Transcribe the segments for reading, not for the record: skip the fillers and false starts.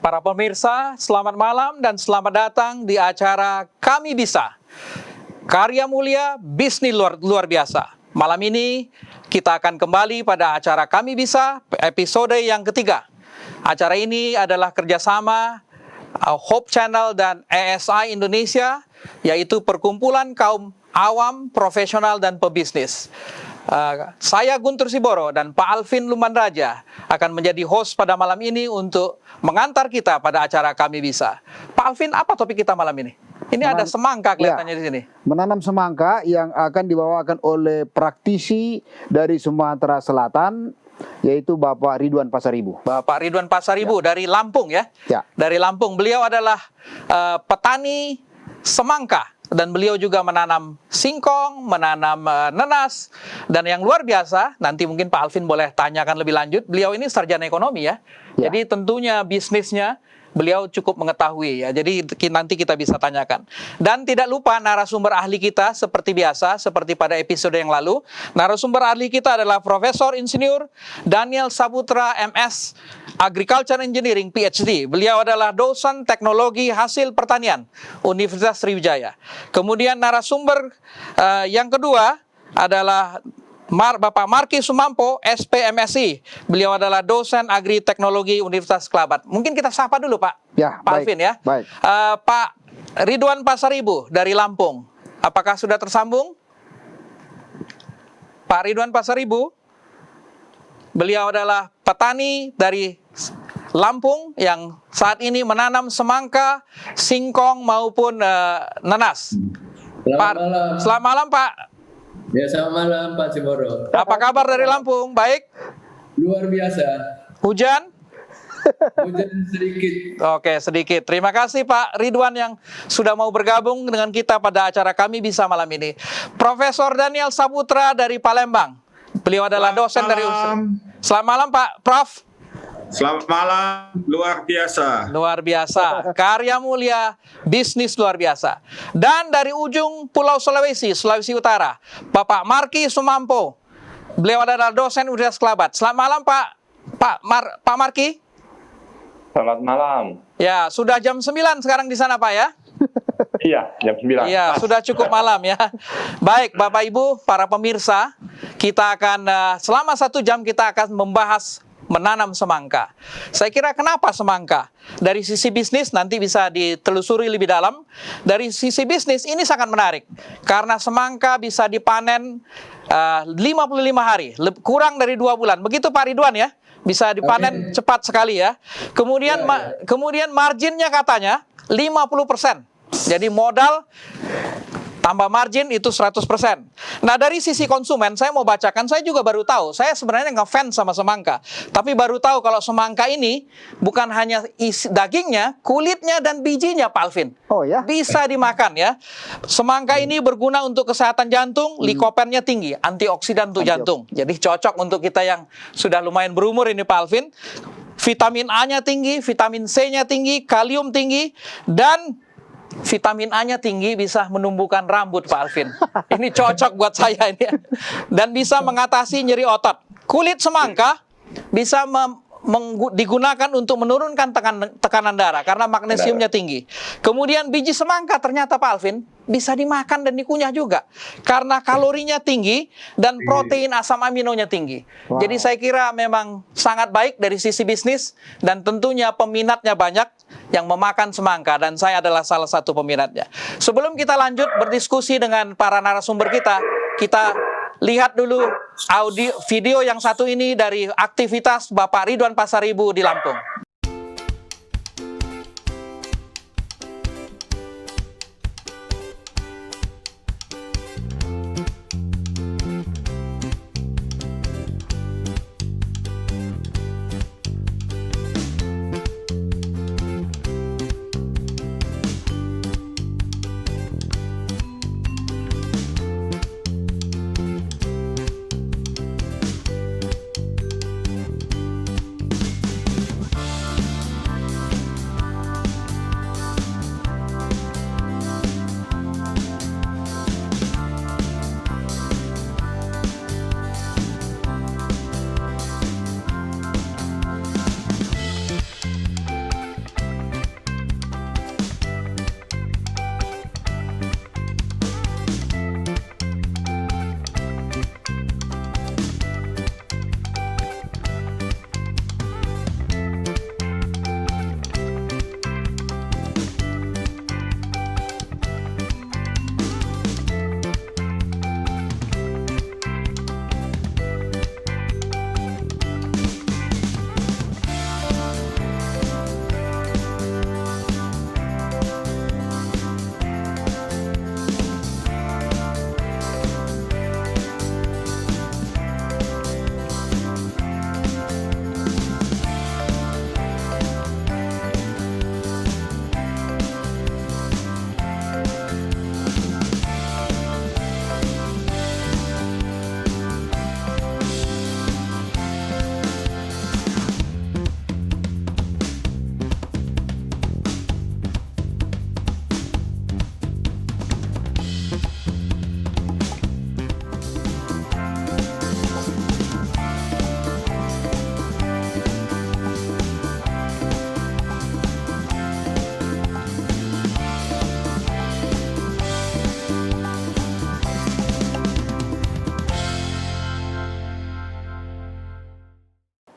Para pemirsa, selamat malam dan selamat datang di acara Kami Bisa. Karya mulia, bisnis luar biasa. Malam ini kita akan kembali pada acara Kami Bisa, episode yang ketiga. Acara ini adalah kerjasama Hope Channel dan ASI Indonesia, yaitu perkumpulan kaum awam, profesional, dan pebisnis. Saya Guntur Siboro dan Pak Alvin Lumanraja akan menjadi host pada malam ini untuk mengantar kita pada acara Kami Bisa. Pak Alvin, apa topik kita malam ini? Ini ada semangka kelihatannya di sini. Menanam semangka yang akan dibawakan oleh praktisi dari Sumatera Selatan, yaitu Bapak Ridwan Pasaribu. Bapak Ridwan Pasaribu dari Lampung ya? Ya. Dari Lampung. Beliau adalah petani semangka. Dan beliau juga menanam singkong, menanam nenas. Dan yang luar biasa, nanti mungkin Pak Alvin boleh tanyakan lebih lanjut. Beliau ini sarjana ekonomi ya. Jadi tentunya bisnisnya beliau cukup mengetahui ya. Jadi nanti kita bisa tanyakan. Dan tidak lupa narasumber ahli kita seperti biasa, seperti pada episode yang lalu. Narasumber ahli kita adalah Profesor Insinyur Daniel Saputra MS Agriculture Engineering PhD. Beliau adalah dosen teknologi hasil pertanian Universitas Sriwijaya. Kemudian narasumber yang kedua adalah Bapak Marki Sumampo, SPMSI. Beliau adalah dosen agri teknologi Universitas Kelabat. Mungkin kita sapa dulu Pak. Ya, Pak baik, Alvin ya. baik. Pak Ridwan Pasaribu dari Lampung. Apakah sudah tersambung? Pak Ridwan Pasaribu. Beliau adalah petani dari Lampung yang saat ini menanam semangka, singkong maupun nenas. Selamat malam Pak. Ya, selamat malam Pak Siboro. Apa kabar dari Lampung? Baik? Luar biasa. Hujan? Hujan sedikit. Oke, sedikit. Terima kasih Pak Ridwan yang sudah mau bergabung dengan kita pada acara Kami Bisa malam ini. Profesor Daniel Saputra dari Palembang. Beliau adalah dosen dari UNSR. Selamat malam Pak Prof. Selamat malam, luar biasa. Luar biasa, karya mulia, bisnis luar biasa. Dan dari ujung Pulau Sulawesi, Sulawesi Utara, Bapak Marki Sumampo. Beliau adalah dosen Universitas Kelabat. Selamat malam Pak Marki. Selamat malam. Ya, sudah jam 9 sekarang di sana Pak ya? Iya, jam 9. Iya, sudah cukup malam ya. Baik, Bapak Ibu, para pemirsa, kita akan selama 1 jam kita akan membahas menanam semangka. Saya kira kenapa semangka? Dari sisi bisnis nanti bisa ditelusuri lebih dalam. Dari sisi bisnis ini sangat menarik. Karena semangka bisa dipanen 55 hari, kurang dari 2 bulan. Begitu Pak Ridwan ya? Bisa dipanen cepat sekali ya. Kemudian marginnya katanya 50%. Jadi modal tambah margin itu 100%. Nah dari sisi konsumen, saya mau bacakan, saya juga baru tahu. Saya sebenarnya ngefans sama semangka. Tapi baru tahu kalau semangka ini bukan hanya dagingnya, kulitnya dan bijinya Pak Alvin. Oh ya? Bisa dimakan ya. Semangka ini berguna untuk kesehatan jantung, likopennya tinggi, antioksidan untuk jantung. Jadi cocok untuk kita yang sudah lumayan berumur ini Pak Alvin. Vitamin A-nya tinggi, vitamin C-nya tinggi, kalium tinggi, dan vitamin A-nya tinggi, bisa menumbuhkan rambut Pak Alvin. Ini cocok buat saya ini. Dan bisa mengatasi nyeri otot. Kulit semangka bisa digunakan untuk menurunkan tekanan darah karena magnesiumnya tinggi. Kemudian biji semangka ternyata Pak Alvin bisa dimakan dan dikunyah juga karena kalorinya tinggi dan protein asam aminonya tinggi. Wow. Jadi saya kira memang sangat baik dari sisi bisnis dan tentunya peminatnya banyak yang memakan semangka dan saya adalah salah satu peminatnya. Sebelum kita lanjut berdiskusi dengan para narasumber kita lihat dulu video yang satu ini dari aktivitas Bapak Ridwan Pasaribu di Lampung.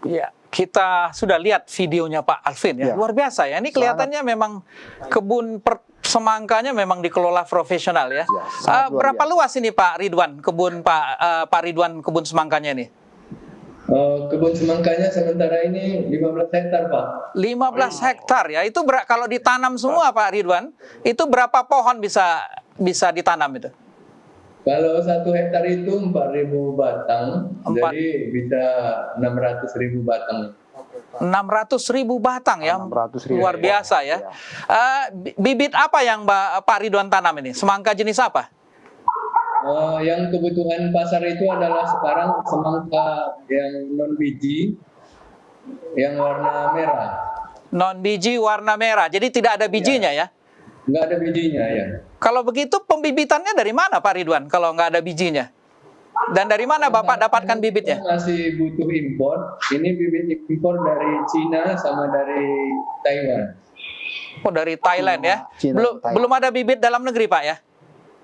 Ya, kita sudah lihat videonya Pak Alvin ya. Ya. Luar biasa ya. Ini kelihatannya memang kebun semangkanya memang dikelola profesional ya. sangat luar Berapa biasa. luas ini Pak Ridwan Pak Ridwan kebun semangkanya ini? Kebun semangkanya sementara ini 15 hektar, Pak. 15 hektar ya. Itu kalau ditanam semua Pak Ridwan, itu berapa pohon bisa ditanam itu? Kalau 1 hektar itu 4.000 batang, jadi bisa 600.000 batang. 600.000 batang ya. 600.000. Luar biasa ya. Bibit apa yang Pak Ridwan tanam ini? Semangka jenis apa? Yang kebutuhan pasar itu adalah sekarang semangka yang non biji, yang warna merah. Non biji warna merah. Jadi tidak ada bijinya ya. Nggak ada bijinya ya. Kalau begitu pembibitannya dari mana Pak Ridwan kalau nggak ada bijinya? Dan dari mana Bapak dapatkan bibitnya? Masih butuh impor. Ini bibit impor dari Cina sama dari Taiwan. Oh, dari Thailand ya. Cina, Thailand. Belum ada bibit dalam negeri Pak ya?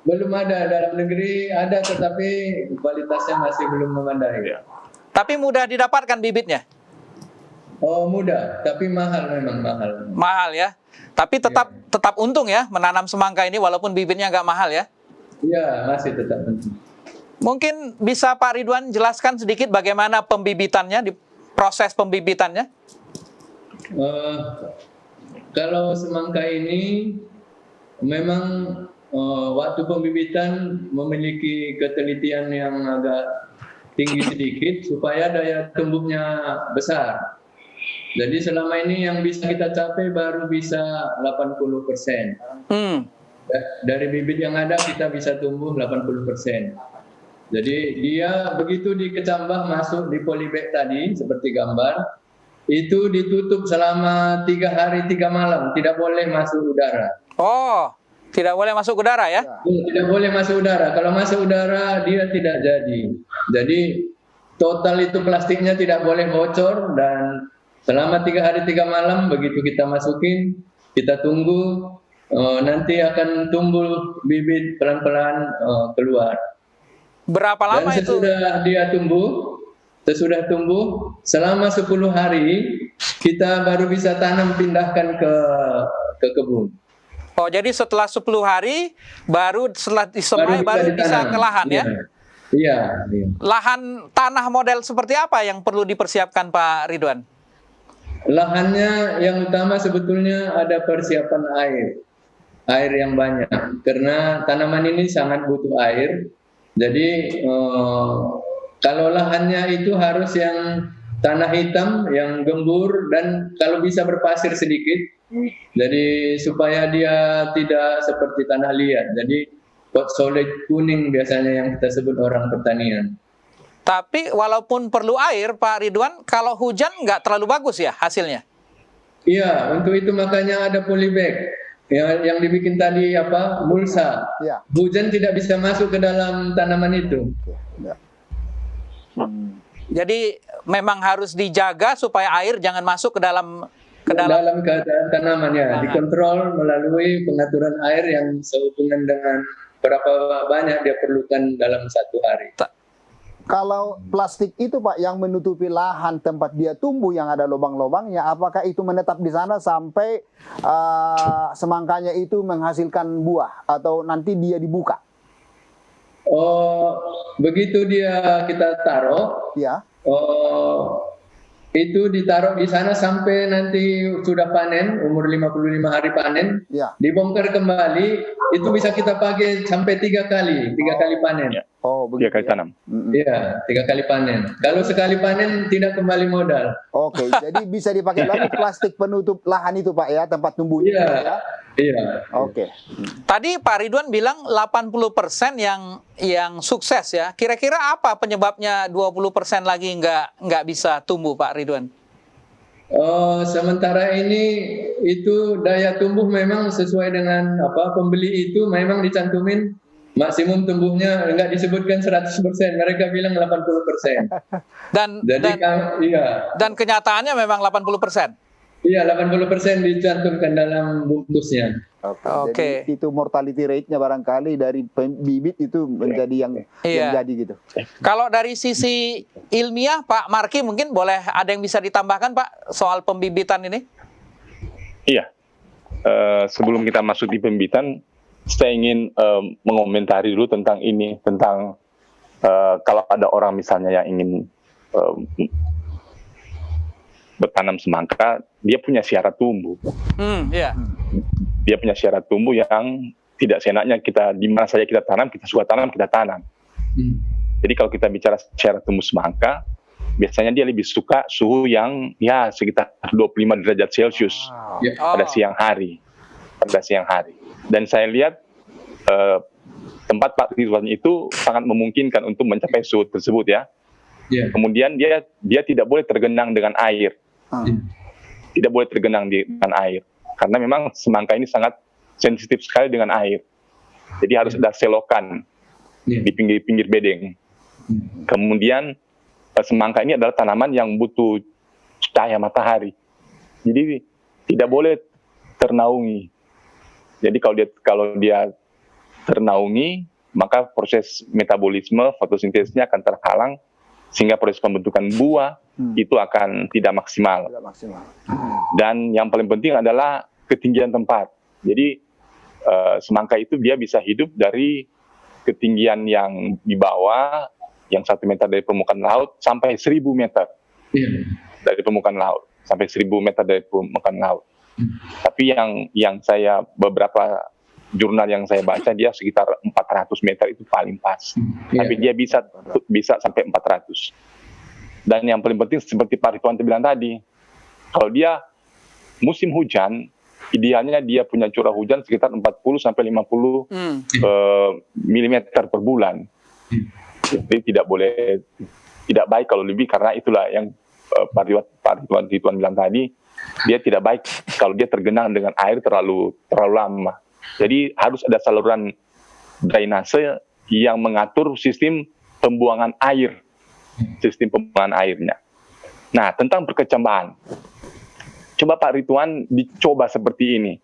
Belum ada, dalam negeri ada tetapi kualitasnya masih belum memadai. Tapi mudah didapatkan bibitnya. Oh, mudah, tapi mahal, memang mahal. Mahal ya. Tapi tetap untung ya menanam semangka ini walaupun bibitnya nggak mahal ya. Iya, masih tetap penting. Mungkin bisa Pak Ridwan jelaskan sedikit bagaimana pembibitannya, di proses pembibitannya? Kalau semangka ini memang waktu pembibitan memiliki ketelitian yang agak tinggi sedikit supaya daya tumbuhnya besar. Jadi selama ini yang bisa kita capai baru bisa 80%. Dari bibit yang ada kita bisa tumbuh 80%. Jadi dia begitu dikecambah masuk di polybag tadi seperti gambar, itu ditutup selama 3 hari 3 malam, tidak boleh masuk udara. Oh, tidak boleh masuk udara ya? Tidak boleh masuk udara. Kalau masuk udara dia tidak jadi. Jadi total itu plastiknya tidak boleh bocor dan selama 3 hari 3 malam begitu kita masukin, kita tunggu nanti akan tumbuh bibit pelan-pelan keluar. Berapa lama Dan itu? sesudah tumbuh selama 10 hari kita baru bisa tanam pindahkan ke kebun. Oh, jadi setelah 10 hari baru setelah disemai baru bisa ditanam. ke lahan ya? Iya. Lahan tanah model seperti apa yang perlu dipersiapkan Pak Ridwan? Lahannya yang utama sebetulnya ada persiapan air yang banyak karena tanaman ini sangat butuh air. Jadi kalau lahannya itu harus yang tanah hitam, yang gembur dan kalau bisa berpasir sedikit. Jadi supaya dia tidak seperti tanah liat. Jadi pot solid kuning biasanya yang kita sebut orang pertanian. Tapi walaupun perlu air, Pak Ridwan, kalau hujan nggak terlalu bagus ya hasilnya? Iya, untuk itu makanya ada polybag yang dibikin tadi mulsa. Ya. Hujan tidak bisa masuk ke dalam tanaman itu. Ya. Jadi memang harus dijaga supaya air jangan masuk ke dalam Dalam keadaan tanaman ya, dikontrol melalui pengaturan air yang sehubungan dengan berapa banyak dia perlukan dalam 1 hari. Kalau plastik itu Pak yang menutupi lahan tempat dia tumbuh yang ada lubang-lubangnya, apakah itu menetap di sana sampai semangkanya itu menghasilkan buah atau nanti dia dibuka? Oh, begitu kita taruh, Ya. itu ditaruh di sana sampai nanti sudah panen, umur 55 hari panen, Ya. dibongkar kembali, itu bisa kita pakai sampai 3 kali panen. Oh, Dia begitu. kali tanam. Iya, 3 kali panen. Kalau sekali panen tidak kembali modal. Oke, jadi bisa dipakai lagi plastik penutup lahan itu Pak ya, tempat tumbuhnya. Iya, ya? iya. Oke. Tadi Pak Ridwan bilang 80% yang sukses ya. Kira-kira apa penyebabnya 20% lagi nggak bisa tumbuh Pak Ridwan? Sementara ini itu daya tumbuh memang sesuai dengan pembeli itu memang dicantumin maksimum tumbuhnya enggak disebutkan 100%, mereka bilang 80%. Dan Jadi iya. dan kenyataannya memang 80%. Iya, 80% dicantumkan dalam bungkusnya. Oke. Jadi itu mortality rate-nya barangkali dari bibit itu menjadi yang Iya. jadi gitu. Kalau dari sisi ilmiah, Pak Marki mungkin boleh ada yang bisa ditambahkan, Pak, soal pembibitan ini? Iya. Sebelum kita masuk di pembibitan, saya ingin mengomentari dulu tentang ini, tentang kalau ada orang misalnya yang ingin bertanam semangka, dia punya syarat tumbuh. Iya. Dia punya syarat tumbuh yang tidak seenaknya kita di mana saja kita tanam, kita suka tanam, kita tanam. Jadi kalau kita bicara syarat tumbuh semangka, biasanya dia lebih suka suhu yang ya sekitar 25 derajat Celcius pada siang hari. Dan saya lihat tempat Pak Ridwan itu sangat memungkinkan untuk mencapai suhu tersebut ya. Kemudian dia tidak boleh tergenang dengan air. Tidak boleh tergenang dengan air. Karena memang semangka ini sangat sensitif sekali dengan air. Jadi harus ada selokan di pinggir-pinggir bedeng. Kemudian semangka ini adalah tanaman yang butuh cahaya matahari. Jadi tidak boleh ternaungi. Jadi kalau dia ternaungi, maka proses metabolisme fotosintesnya akan terhalang sehingga proses pembentukan buah itu akan tidak maksimal. Dan yang paling penting adalah ketinggian tempat. Jadi semangka itu dia bisa hidup dari ketinggian yang di bawah, yang 1 meter dari permukaan laut sampai 1.000 meter dari permukaan laut, sampai 1.000 meter dari permukaan laut. Tapi yang saya beberapa jurnal yang saya baca dia sekitar 400 meter itu paling pas. Tapi dia bisa sampai 400. Dan yang paling penting seperti Pak Ridwan bilang tadi, kalau dia musim hujan, idealnya dia punya curah hujan sekitar 40 sampai 50 mm per bulan. Jadi tidak baik kalau lebih, karena itulah yang Pak Ridwan bilang tadi, dia tidak baik kalau dia tergenang dengan air terlalu lama. Jadi harus ada saluran drainase yang mengatur sistem pembuangan air, airnya. Nah, tentang perkecambahan, coba Pak Ridwan dicoba seperti ini,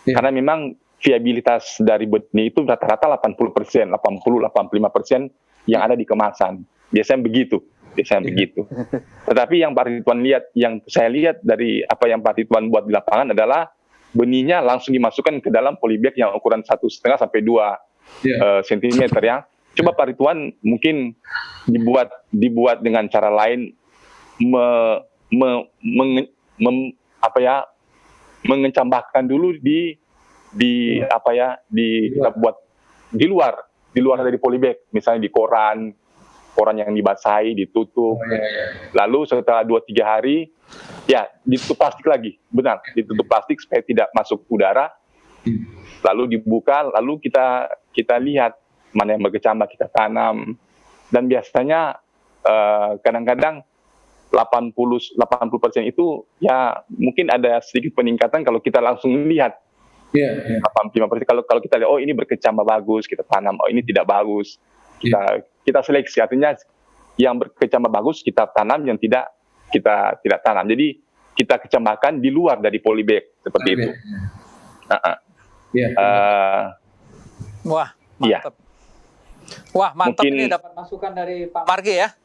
karena memang viabilitas dari benih itu rata-rata 80%, 80-85% yang ada di kemasan. Biasanya begitu. Tetapi yang Pak Ridwan lihat, yang saya lihat dari apa yang Pak Ridwan buat di lapangan adalah benihnya langsung dimasukkan ke dalam polybag yang ukuran 1,5 sampai 2 cm ya. Coba Pak Ridwan mungkin dibuat dengan cara lain, mengecambahkan dulu kita buat di luar dari polybag, misalnya di koran yang dibasahi, ditutup. Lalu setelah 2-3 hari, ya ditutup plastik lagi, ditutup plastik supaya tidak masuk udara. Lalu dibuka, lalu kita lihat mana yang berkecambah, kita tanam. Dan biasanya kadang-kadang 80% itu ya mungkin ada sedikit peningkatan kalau kita langsung lihat. 85%. Kalau kita lihat, oh ini berkecambah bagus, kita tanam. Oh ini tidak bagus, kita seleksi. Artinya yang berkecambah bagus kita tanam, yang tidak kita tidak tanam. Jadi kita kecambahkan di luar dari polybag seperti itu. Wah, mantap. Wah, mantap. Mungkin ini dapat masukan dari Pak Marki ya.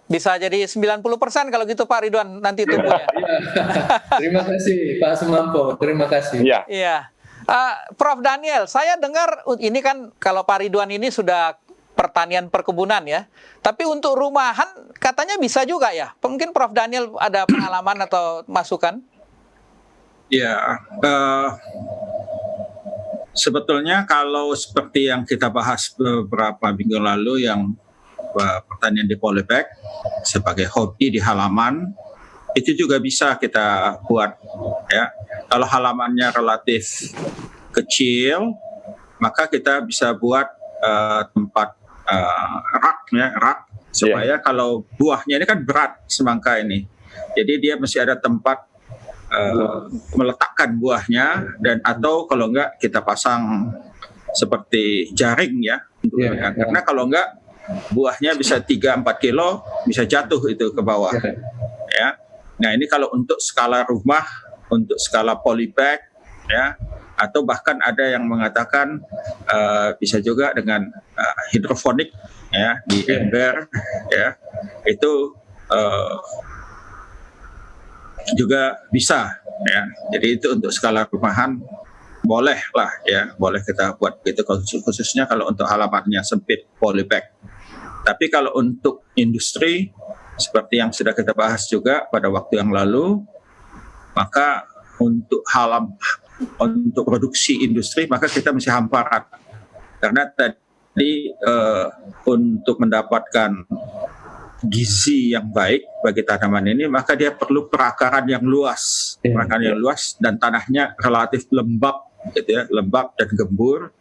Bisa jadi 90% kalau gitu Pak Ridwan nanti tumbuhnya. Terima kasih Pak Sumampo, terima kasih. Iya. Prof Daniel, saya dengar ini kan kalau Pak Ridwan ini sudah pertanian perkebunan ya. Tapi untuk rumahan katanya bisa juga ya. Mungkin Prof Daniel ada pengalaman atau masukan? Ya, sebetulnya kalau seperti yang kita bahas beberapa minggu lalu, yang pertanian di polybag sebagai hobi di halaman, itu juga bisa kita buat ya. Kalau halamannya relatif kecil, maka kita bisa buat tempat rak supaya kalau buahnya ini kan berat semangka ini, jadi dia mesti ada tempat meletakkan buahnya, dan atau kalau enggak kita pasang seperti jaring ya karena kalau enggak buahnya bisa 3-4 kilo bisa jatuh itu ke bawah ya. Nah ini kalau untuk skala rumah untuk skala polybag, ya, atau bahkan ada yang mengatakan bisa juga dengan hidroponik, ya, di ember, ya, itu juga bisa, ya. Jadi itu untuk skala rumahan boleh lah, ya, boleh kita buat gitu, khususnya kalau untuk halamannya sempit polybag. Tapi kalau untuk industri seperti yang sudah kita bahas juga pada waktu yang lalu, maka untuk untuk produksi industri maka kita mesti hamparan, karena tadi untuk mendapatkan gizi yang baik bagi tanaman ini maka dia perlu perakaran yang luas, dan tanahnya relatif lembab, gitu ya, lembab dan gembur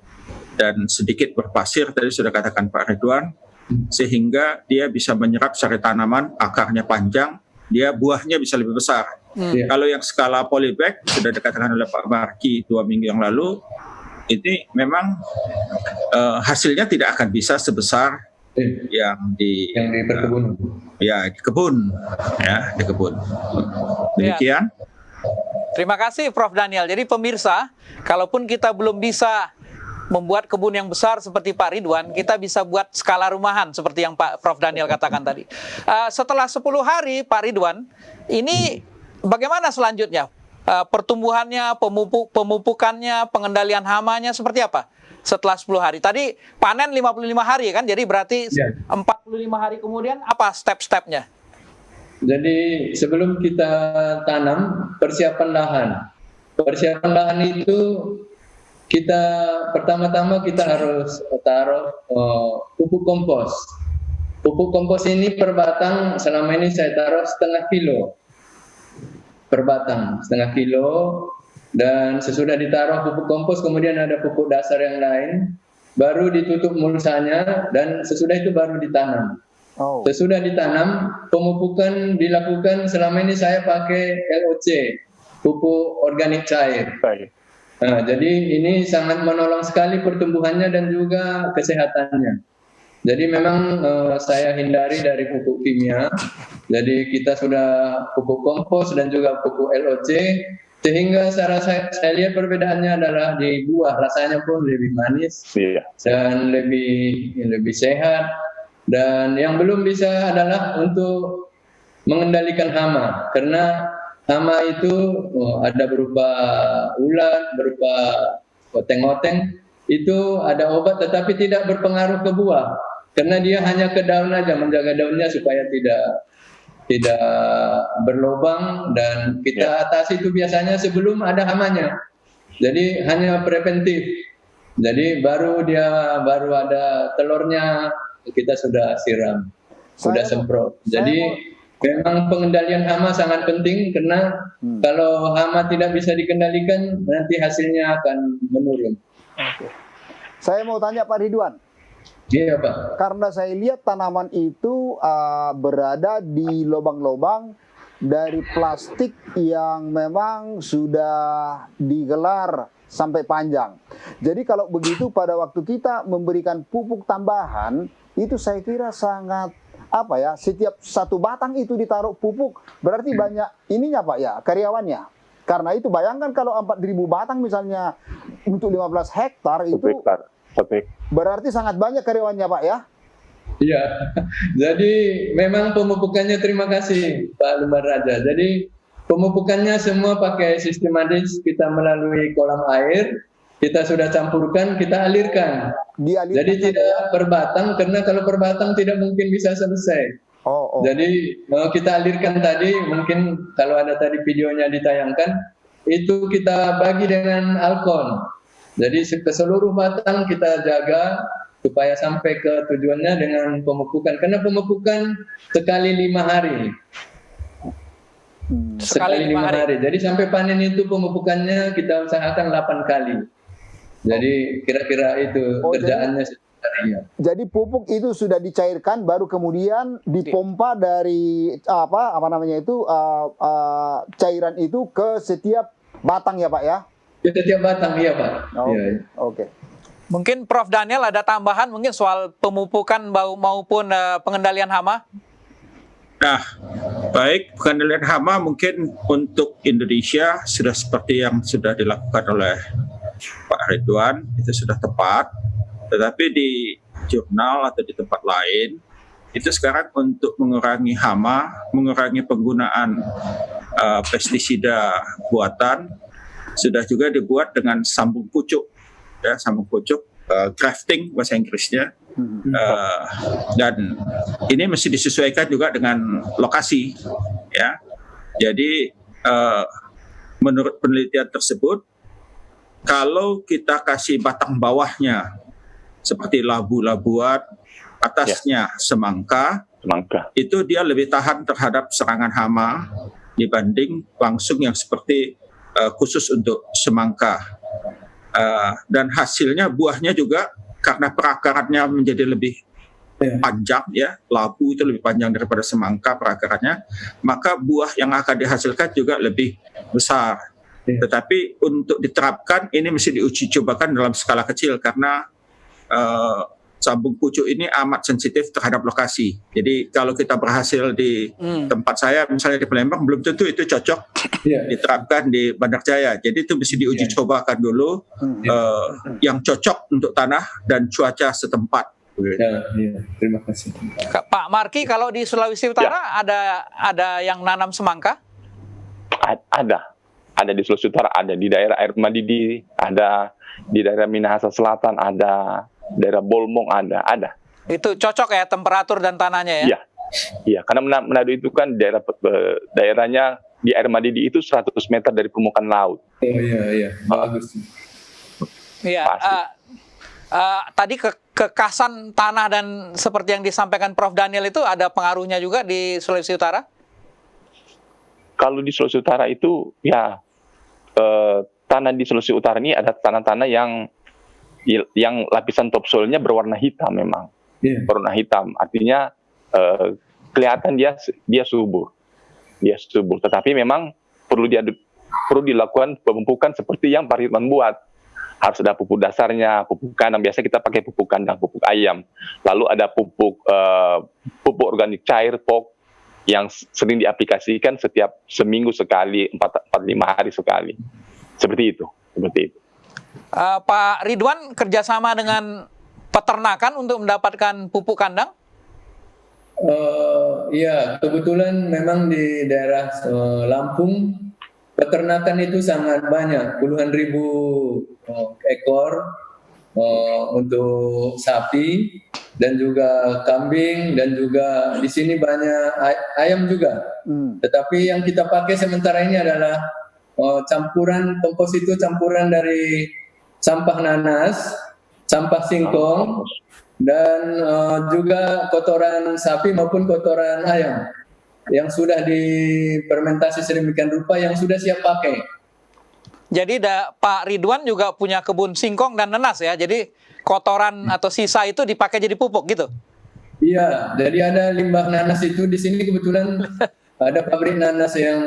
dan sedikit berpasir, tadi sudah katakan Pak Ridwan, sehingga dia bisa menyerap sari tanaman, akarnya panjang, dia buahnya bisa lebih besar. Kalau yang skala polybag sudah dikatakan oleh Pak Marki 2 minggu yang lalu, ini memang hasilnya tidak akan bisa sebesar yang di perkebunan. Di kebun, ya, di kebun. Demikian. Terima kasih Prof. Daniel. Jadi pemirsa, kalaupun kita belum bisa membuat kebun yang besar seperti Pak Ridwan, kita bisa buat skala rumahan seperti yang Pak Prof. Daniel katakan tadi. Setelah 10 hari Pak Ridwan, ini bagaimana selanjutnya? Pertumbuhannya, pemupukannya, pengendalian hamanya seperti apa? Setelah 10 hari. Tadi panen 55 hari kan, jadi berarti 45 hari kemudian apa step-stepnya? Jadi sebelum kita tanam, persiapan lahan. Persiapan lahan itu kita pertama-tama kita harus taruh pupuk kompos. Pupuk kompos ini per batang selama ini saya taruh setengah kilo per batang, setengah kilo. Dan sesudah ditaruh pupuk kompos, kemudian ada pupuk dasar yang lain, baru ditutup mulsanya, dan sesudah itu baru ditanam. Sesudah ditanam, pemupukan dilakukan. Selama ini saya pakai LOC, pupuk organik cair. Nah, jadi ini sangat menolong sekali pertumbuhannya dan juga kesehatannya. Jadi memang saya hindari dari pupuk kimia. Jadi kita sudah pupuk kompos dan juga pupuk LOC. Sehingga saya lihat perbedaannya adalah di buah, rasanya pun lebih manis dan lebih sehat. Dan yang belum bisa adalah untuk mengendalikan hama, karena hama itu ada berupa ulat, berupa oteng-oteng, itu ada obat tetapi tidak berpengaruh ke buah, karena dia hanya ke daun aja, menjaga daunnya supaya tidak berlubang, dan kita atasi itu biasanya sebelum ada hamanya. Jadi hanya preventif. Jadi baru ada telurnya kita sudah siram, sudah semprot. Jadi memang pengendalian hama sangat penting, karena kalau hama tidak bisa dikendalikan nanti hasilnya akan menurun. Saya mau tanya Pak Ridwan. Iya Pak. Karena saya lihat tanaman itu berada di lubang-lubang dari plastik yang memang sudah digelar sampai panjang. Jadi kalau begitu pada waktu kita memberikan pupuk tambahan, itu saya kira sangat setiap satu batang itu ditaruh pupuk, berarti banyak ininya Pak ya, karyawannya. Karena itu bayangkan kalau 4.000 batang misalnya untuk 15 hektar itu berarti sangat banyak karyawannya Pak ya. Iya, jadi memang pemupukannya, terima kasih Pak Lumbar Raja. Jadi pemupukannya semua pakai sistematis, kita melalui kolam air, kita sudah campurkan, kita alirkan. Jadi tidak per batang, karena kalau per batang tidak mungkin bisa selesai. Jadi kita alirkan tadi, mungkin kalau ada tadi videonya ditayangkan, itu kita bagi dengan alkon. Jadi ke seluruh batang kita jaga supaya sampai ke tujuannya dengan pemupukan. Karena pemupukan sekali 5 hari. Sekali 5 hari. Jadi sampai panen itu pemupukannya kita usahakan 8 kali. Jadi kira-kira itu kerjaannya sehari-hari. Jadi pupuk itu sudah dicairkan, baru kemudian dipompa dari cairan itu ke setiap batang ya Pak ya? Ke setiap batang, iya Pak. Oke. Mungkin Prof. Daniel ada tambahan mungkin soal pemupukan maupun pengendalian hama? Nah, Baik, pengendalian hama mungkin untuk Indonesia sudah seperti yang sudah dilakukan oleh Pak Ridwan, itu sudah tepat. Tetapi di jurnal atau di tempat lain, itu sekarang untuk mengurangi hama, mengurangi penggunaan pestisida buatan, sudah juga dibuat dengan sambung pucuk, ya, sambung pucuk, grafting bahasa Inggrisnya. Dan ini mesti disesuaikan juga dengan lokasi, ya. Jadi menurut penelitian tersebut, kalau kita kasih batang bawahnya seperti labu-labuan, atasnya semangka, itu dia lebih tahan terhadap serangan hama dibanding langsung yang seperti khusus untuk semangka. Dan hasilnya buahnya juga karena perakarannya menjadi lebih panjang, ya, labu itu lebih panjang daripada semangka perakarannya, maka buah yang akan dihasilkan juga lebih besar. Tetapi untuk diterapkan ini mesti diuji cobakan dalam skala kecil karena sambung pucuk ini amat sensitif terhadap lokasi. Jadi kalau kita berhasil di tempat saya, misalnya di Palembang, belum tentu itu cocok diterapkan di Bandar Jaya. Jadi itu mesti diuji cobakan dulu yang cocok untuk tanah dan cuaca setempat. Terima kasih. Pak Marki, kalau di Sulawesi Utara ada yang nanam semangka? Ada di Sulawesi Utara, ada di daerah Air Madidi, ada di daerah Minahasa Selatan, ada daerah Bolmong, ada. Itu cocok ya temperatur dan tanahnya ya? Iya, karena Manado itu kan daerahnya di Air Madidi itu 100 meter dari permukaan laut. Iya, bagus. Iya. Tadi kekasan tanah dan seperti yang disampaikan Prof. Daniel itu ada pengaruhnya juga di Sulawesi Utara? Kalau di Sulawesi Utara itu ya tanah di Sulawesi Utara ini ada tanah-tanah yang lapisan topsoilnya berwarna hitam memang. Berwarna hitam, artinya kelihatan dia subur. Tetapi memang perlu dilakukan pemupukan seperti yang Pak Ridwan buat. Harus ada pupuk dasarnya, pupuk kandang. Biasa kita pakai pupuk kandang, pupuk ayam. Lalu ada pupuk organik cair, POK, yang sering diaplikasikan setiap seminggu sekali, 4-5 hari sekali. Seperti itu. Pak Ridwan kerjasama dengan peternakan untuk mendapatkan pupuk kandang? Iya, kebetulan memang di daerah Lampung peternakan itu sangat banyak, puluhan ribu ekor untuk sapi dan juga kambing, dan juga di sini banyak ayam juga. Tetapi yang kita pakai sementara ini adalah kompos itu campuran dari sampah nanas, sampah singkong, dan juga kotoran sapi maupun kotoran ayam yang sudah difermentasi sedemikian rupa yang sudah siap pakai. Jadi Pak Ridwan juga punya kebun singkong dan nanas ya. Jadi kotoran atau sisa itu dipakai jadi pupuk gitu. Iya, jadi ada limbah nanas itu di sini kebetulan ada pabrik nanas yang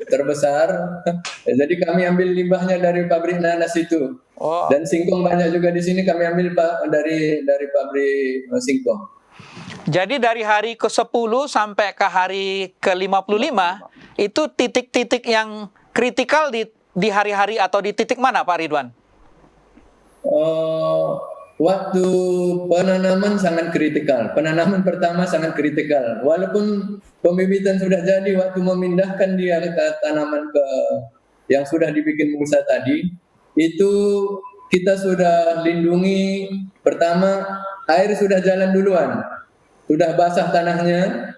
terbesar. Jadi kami ambil limbahnya dari pabrik nanas itu. Dan singkong banyak juga di sini kami ambil dari pabrik singkong. Jadi dari hari ke-10 sampai ke hari ke-55 itu titik-titik yang kritikal di hari-hari atau di titik mana Pak Ridwan? Waktu penanaman sangat kritikal. Penanaman pertama sangat kritikal. Walaupun pembibitan sudah jadi, waktu memindahkan dia ke tanaman yang sudah dibikin mulsa tadi, itu kita sudah lindungi. Pertama, air sudah jalan duluan. Sudah basah tanahnya,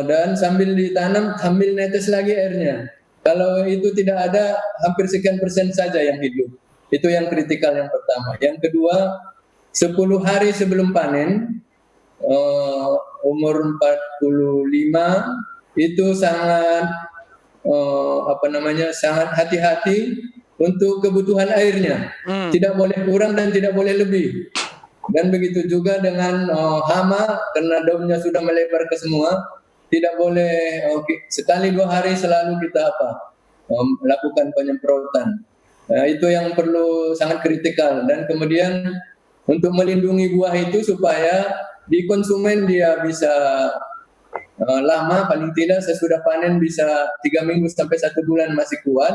dan sambil ditanam, sambil netes lagi airnya. Kalau itu tidak ada, hampir sekian persen saja yang hidup. Itu yang kritikal yang pertama. Yang kedua, 10 hari sebelum panen, umur 45, itu sangat sangat hati-hati untuk kebutuhan airnya. Tidak boleh kurang dan tidak boleh lebih. Dan begitu juga dengan hama, karena daunnya sudah melebar ke semua, tidak boleh sekali 2 hari selalu kita lakukan penyemprotan. Itu yang perlu sangat kritikal. Dan kemudian untuk melindungi buah itu supaya di konsumen dia bisa lama, paling tidak sesudah panen bisa 3 minggu sampai 1 bulan masih kuat.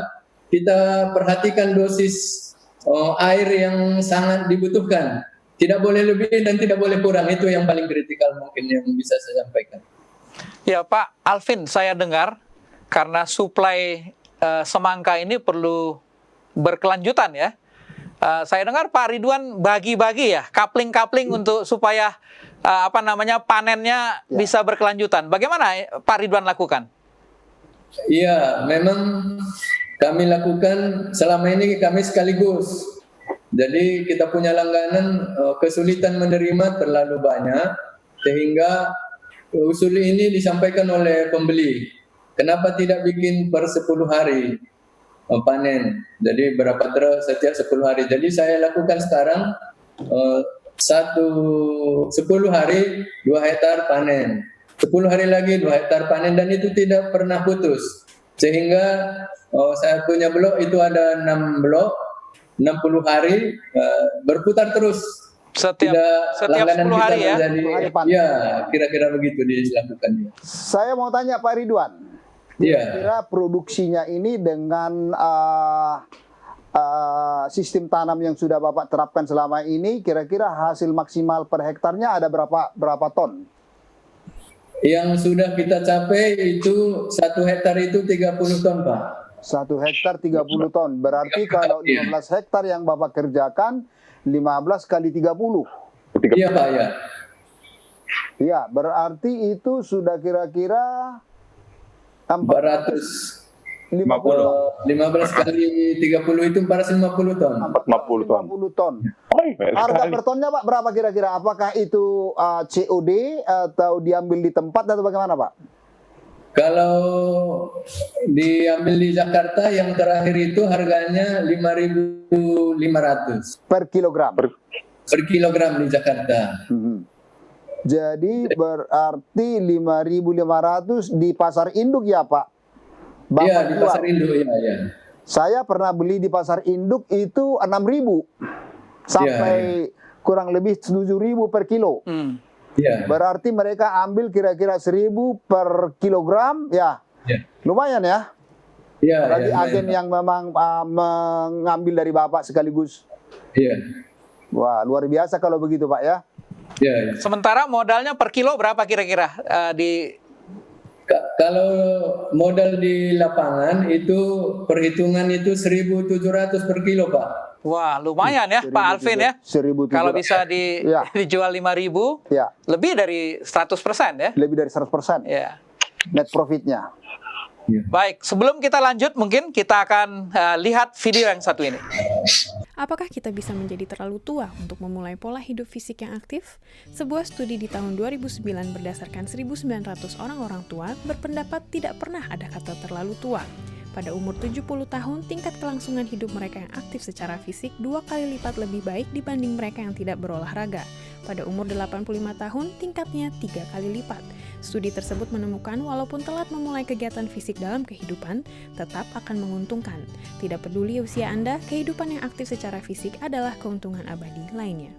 Kita perhatikan dosis air yang sangat dibutuhkan. Tidak boleh lebih dan tidak boleh kurang. Itu yang paling kritikal mungkin yang bisa saya sampaikan. Ya Pak Alvin, saya dengar karena suplai semangka ini perlu berkelanjutan ya. Saya dengar Pak Ridwan bagi-bagi ya, kapling-kapling untuk supaya panennya bisa berkelanjutan. Bagaimana Pak Ridwan lakukan? Iya, memang kami lakukan selama ini kami sekaligus. Jadi kita punya langganan, kesulitan menerima terlalu banyak sehingga usul ini disampaikan oleh pembeli. Kenapa tidak bikin per 10 hari panen? Jadi berapa truk setiap 10 hari. Jadi saya lakukan sekarang 10 hari 2 hektar panen. 10 hari lagi 2 hektar panen dan itu tidak pernah putus. Sehingga saya punya blok itu ada 6 blok, 60 hari berputar terus. Setiap 10 hari ya? Ya, kira-kira begitu dilakukan. Saya mau tanya Pak Ridwan, kira-kira produksinya ini dengan sistem tanam yang sudah Bapak terapkan selama ini, kira-kira hasil maksimal per hektarnya ada berapa ton? Yang sudah kita capai itu 1 hektar itu 30 ton, Pak. 1 hektar 30 ton. Berarti kalau 15 hektar yang Bapak kerjakan, 15 kali 30. Iya, Pak, ya. Ya, berarti itu sudah kira-kira 450. 15 kali 30 itu 450 ton. 450 ton. 450 ton. Banyak Harga sekali. per tonnya Pak berapa kira-kira? Apakah itu COD atau diambil di tempat atau bagaimana Pak? Kalau diambil di Jakarta yang terakhir itu harganya 5.500 Per kilogram. per kilogram di Jakarta. Jadi berarti 5.500 di pasar induk ya Pak? Bapak Iya, di jual. pasar induk ya. Saya pernah beli di pasar induk itu 6.000 sampai kurang lebih 7.000 per kilo. Iya. Berarti mereka ambil kira-kira 1.000 per kilogram, ya. Iya. Lumayan ya. Iya, Berarti iya, agen yang memang mengambil dari Bapak sekaligus. Iya. Wah, luar biasa kalau begitu Pak ya. Iya, iya. Sementara modalnya per kilo berapa kira-kira Kalau modal di lapangan itu perhitungan itu 1.700 per kilo, Pak. Wah, lumayan ya Pak Alvin ya. 1.700. Kalau bisa Ya. dijual 5.000, Ya, lebih dari 100% ya. lebih dari 100% Ya. net profitnya. Baik, sebelum kita lanjut mungkin kita akan lihat video yang satu ini. Apakah kita bisa menjadi terlalu tua untuk memulai pola hidup fisik yang aktif? Sebuah studi di tahun 2009 berdasarkan 1.900 orang tua berpendapat tidak pernah ada kata terlalu tua. Pada umur 70 tahun, tingkat kelangsungan hidup mereka yang aktif secara fisik 2 kali lipat lebih baik dibanding mereka yang tidak berolahraga. Pada umur 85 tahun, tingkatnya 3 kali lipat. Studi tersebut menemukan walaupun telat memulai kegiatan fisik dalam kehidupan, tetap akan menguntungkan. Tidak peduli usia Anda, kehidupan yang aktif secara fisik adalah keuntungan abadi lainnya.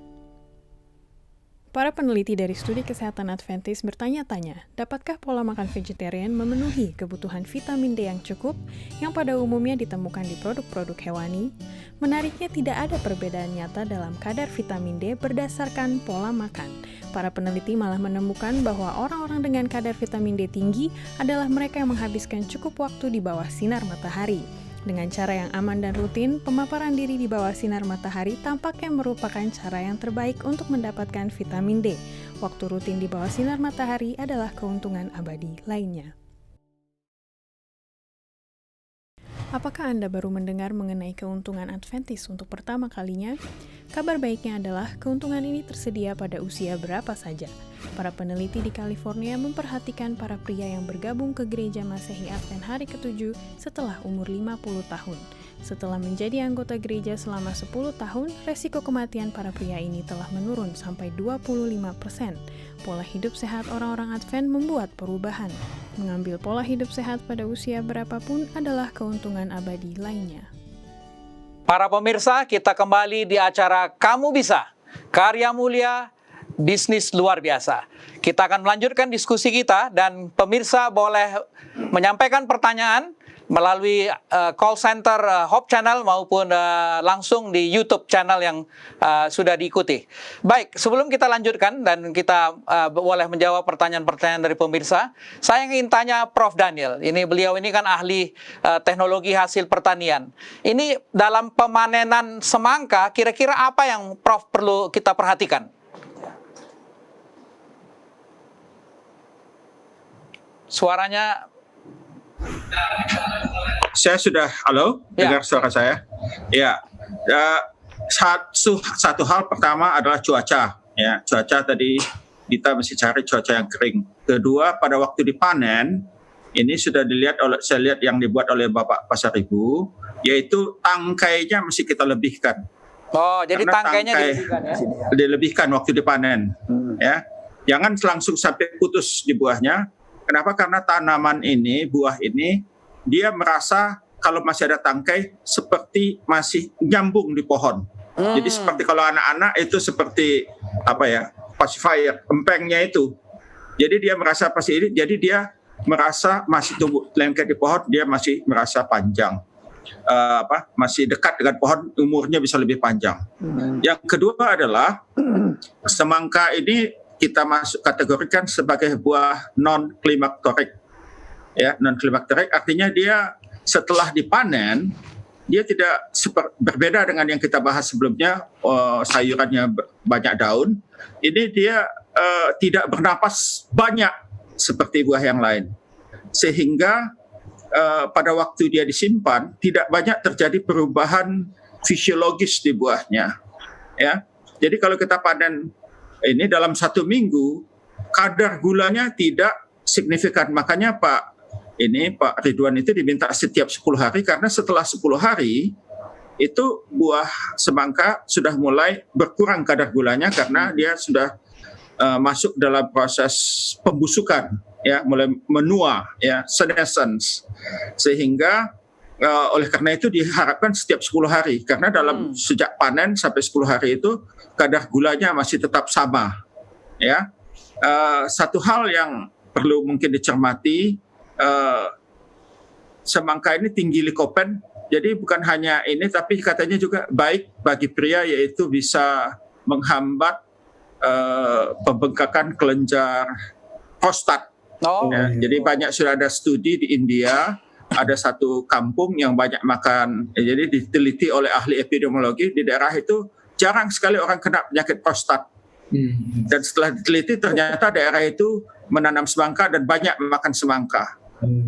Para peneliti dari Studi Kesehatan Adventist bertanya-tanya, dapatkah pola makan vegetarian memenuhi kebutuhan vitamin D yang cukup, yang pada umumnya ditemukan di produk-produk hewani? Menariknya tidak ada perbedaan nyata dalam kadar vitamin D berdasarkan pola makan. Para peneliti malah menemukan bahwa orang-orang dengan kadar vitamin D tinggi adalah mereka yang menghabiskan cukup waktu di bawah sinar matahari. Dengan cara yang aman dan rutin, pemaparan diri di bawah sinar matahari tampaknya merupakan cara yang terbaik untuk mendapatkan vitamin D. Waktu rutin di bawah sinar matahari adalah keuntungan abadi lainnya. Apakah Anda baru mendengar mengenai keuntungan Adventist untuk pertama kalinya? Kabar baiknya adalah keuntungan ini tersedia pada usia berapa saja. Para peneliti di California memperhatikan para pria yang bergabung ke gereja Masehi Advent hari ke-7 setelah umur 50 tahun. Setelah menjadi anggota gereja selama 10 tahun, resiko kematian para pria ini telah menurun sampai 25%. Pola hidup sehat orang-orang Advent membuat perubahan. Mengambil pola hidup sehat pada usia berapapun adalah keuntungan abadi lainnya. Para pemirsa, kita kembali di acara Kamu Bisa, Karya Mulia, Bisnis Luar Biasa. Kita akan melanjutkan diskusi kita dan pemirsa boleh menyampaikan pertanyaan melalui call center Hope Channel maupun langsung di YouTube channel yang sudah diikuti. Baik, sebelum kita lanjutkan dan kita boleh menjawab pertanyaan-pertanyaan dari pemirsa, saya ingin tanya Prof. Daniel. Beliau ini kan ahli teknologi hasil pertanian. Ini dalam pemanenan semangka, kira-kira apa yang Prof perlu kita perhatikan? Suaranya. Saya sudah, halo, Ya. dengar suara saya? Ya, satu hal pertama adalah cuaca. Ya, cuaca tadi kita mesti cari cuaca yang kering. Kedua, pada waktu dipanen, ini sudah saya lihat yang dibuat oleh Bapak Pasaribu, yaitu tangkainya mesti kita lebihkan. Oh, jadi Karena tangkainya tangkai dilebihkan ya? dilebihkan waktu dipanen. Ya, jangan langsung sampai putus di buahnya. Kenapa? Karena tanaman ini, buah ini, dia merasa kalau masih ada tangkai seperti masih nyambung di pohon. Jadi seperti kalau anak-anak itu seperti pacifier, empengnya itu. Jadi dia merasa pasti ini, jadi dia merasa masih tumbuh lengket di pohon, dia masih merasa panjang. Masih dekat dengan pohon, umurnya bisa lebih panjang. Yang kedua adalah semangka ini kita kategorikan sebagai buah non-klimakterik. Ya, non-klimakterik artinya dia setelah dipanen, dia tidak berbeda dengan yang kita bahas sebelumnya, sayurannya banyak daun. Ini dia tidak bernapas banyak seperti buah yang lain. Sehingga pada waktu dia disimpan, tidak banyak terjadi perubahan fisiologis di buahnya. Ya, jadi kalau kita panen ini dalam 1 minggu, kadar gulanya tidak signifikan. Makanya Pak Ridwan itu diminta setiap 10 hari, karena setelah 10 hari, itu buah semangka sudah mulai berkurang kadar gulanya karena dia sudah masuk dalam proses pembusukan, ya, mulai menua, ya, senescence. Sehingga oleh karena itu diharapkan setiap 10 hari, karena dalam sejak panen sampai 10 hari itu kadar gulanya masih tetap sama. Ya, satu hal yang perlu mungkin dicermati, semangka ini tinggi likopen, jadi bukan hanya ini, tapi katanya juga baik bagi pria, yaitu bisa menghambat pembengkakan kelenjar prostat. Ya, jadi banyak sudah ada studi di India, ada satu kampung yang banyak makan, jadi diteliti oleh ahli epidemiologi, di daerah itu jarang sekali orang kena penyakit prostat. Dan setelah diteliti ternyata daerah itu menanam semangka dan banyak makan semangka.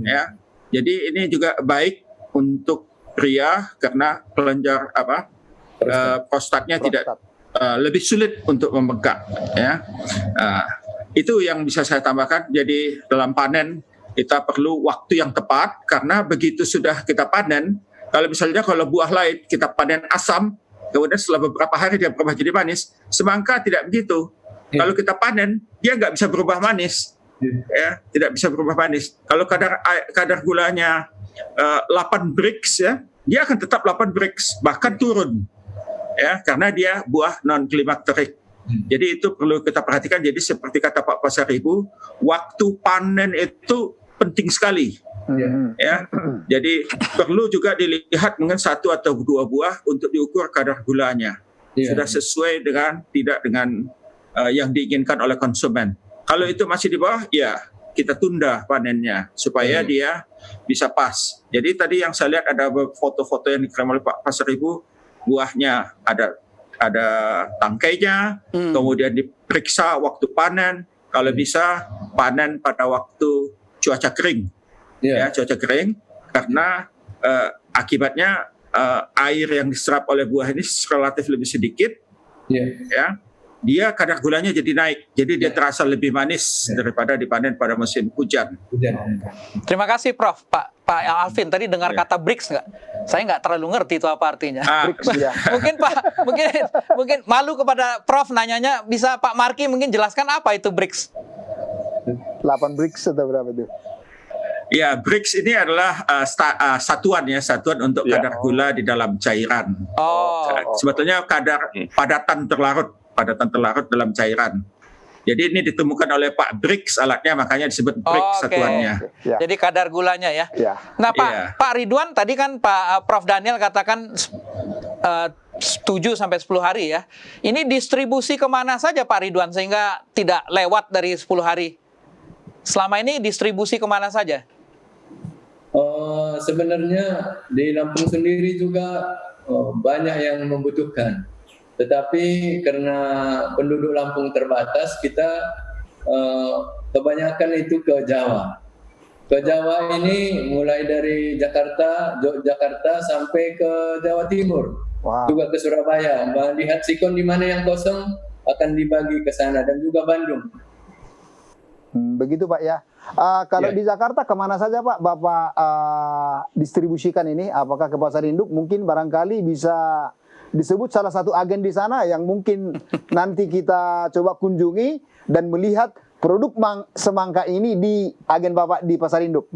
Ya, jadi ini juga baik untuk pria karena kelenjar prostatnya tidak lebih sulit untuk membengkak. Ya, itu yang bisa saya tambahkan. Jadi dalam panen kita perlu waktu yang tepat, karena begitu sudah kita panen, kalau buah lain kita panen asam, kemudian setelah beberapa hari dia berubah jadi manis. Semangka tidak begitu. Kalau kita panen, dia nggak bisa berubah manis. Ya, tidak bisa berubah manis. Kalau kadar gulanya 8 Brix, ya, dia akan tetap 8 Brix, bahkan turun. Ya, karena dia buah non-klimakterik. Jadi itu perlu kita perhatikan. Jadi seperti kata Pak Pasaribu, waktu panen itu penting sekali. Ya, jadi perlu juga dilihat dengan 1 atau 2 buah untuk diukur kadar gulanya. Sudah sesuai tidak dengan yang diinginkan oleh konsumen. Kalau itu masih di bawah, ya kita tunda panennya supaya dia bisa pas. Jadi tadi yang saya lihat ada foto-foto yang dikirim oleh Pak Pasaribu, buahnya ada tangkainya, kemudian diperiksa waktu panen. Kalau bisa panen pada waktu cuaca kering. Ya, cuaca kering, karena akibatnya air yang diserap oleh buah ini relatif lebih sedikit, ya, dia kadar gulanya jadi naik, jadi dia terasa lebih manis daripada dipanen pada musim hujan. Terima kasih Prof. Pak Alvin tadi dengar kata Brix nggak? Saya nggak terlalu ngerti itu apa artinya. Mungkin Pak, mungkin malu kepada Prof nanyanya, bisa Pak Marki mungkin jelaskan apa itu Brix? 8 Brix atau berapa itu? Ya, Brix ini adalah satuan untuk kadar gula di dalam cairan. Sebetulnya kadar padatan terlarut dalam cairan. Jadi ini ditemukan oleh Pak Brix alatnya, makanya disebut Brix Oke. satuannya. Ya. Jadi kadar gulanya ya. Ya. Nah, Pak, Iya. Pak Ridwan tadi kan Pak Prof Daniel katakan 7 sampai 10 hari ya. Ini distribusi kemana saja Pak Ridwan sehingga tidak lewat dari 10 hari? Selama ini distribusi kemana saja? Sebenarnya di Lampung sendiri juga banyak yang membutuhkan. Tetapi karena penduduk Lampung terbatas, kita kebanyakan itu ke Jawa. Ke Jawa ini mulai dari Jakarta, Yogyakarta sampai ke Jawa Timur. Wow. Juga ke Surabaya. Melihat sikon di mana yang kosong akan dibagi ke sana, dan juga Bandung. Begitu Pak ya. Kalau Ya. di Jakarta kemana saja Pak Bapak distribusikan ini? Apakah ke pasar induk? Mungkin barangkali bisa disebut salah satu agen di sana yang mungkin nanti kita coba kunjungi dan melihat produk semangka ini di agen Bapak di pasar induk.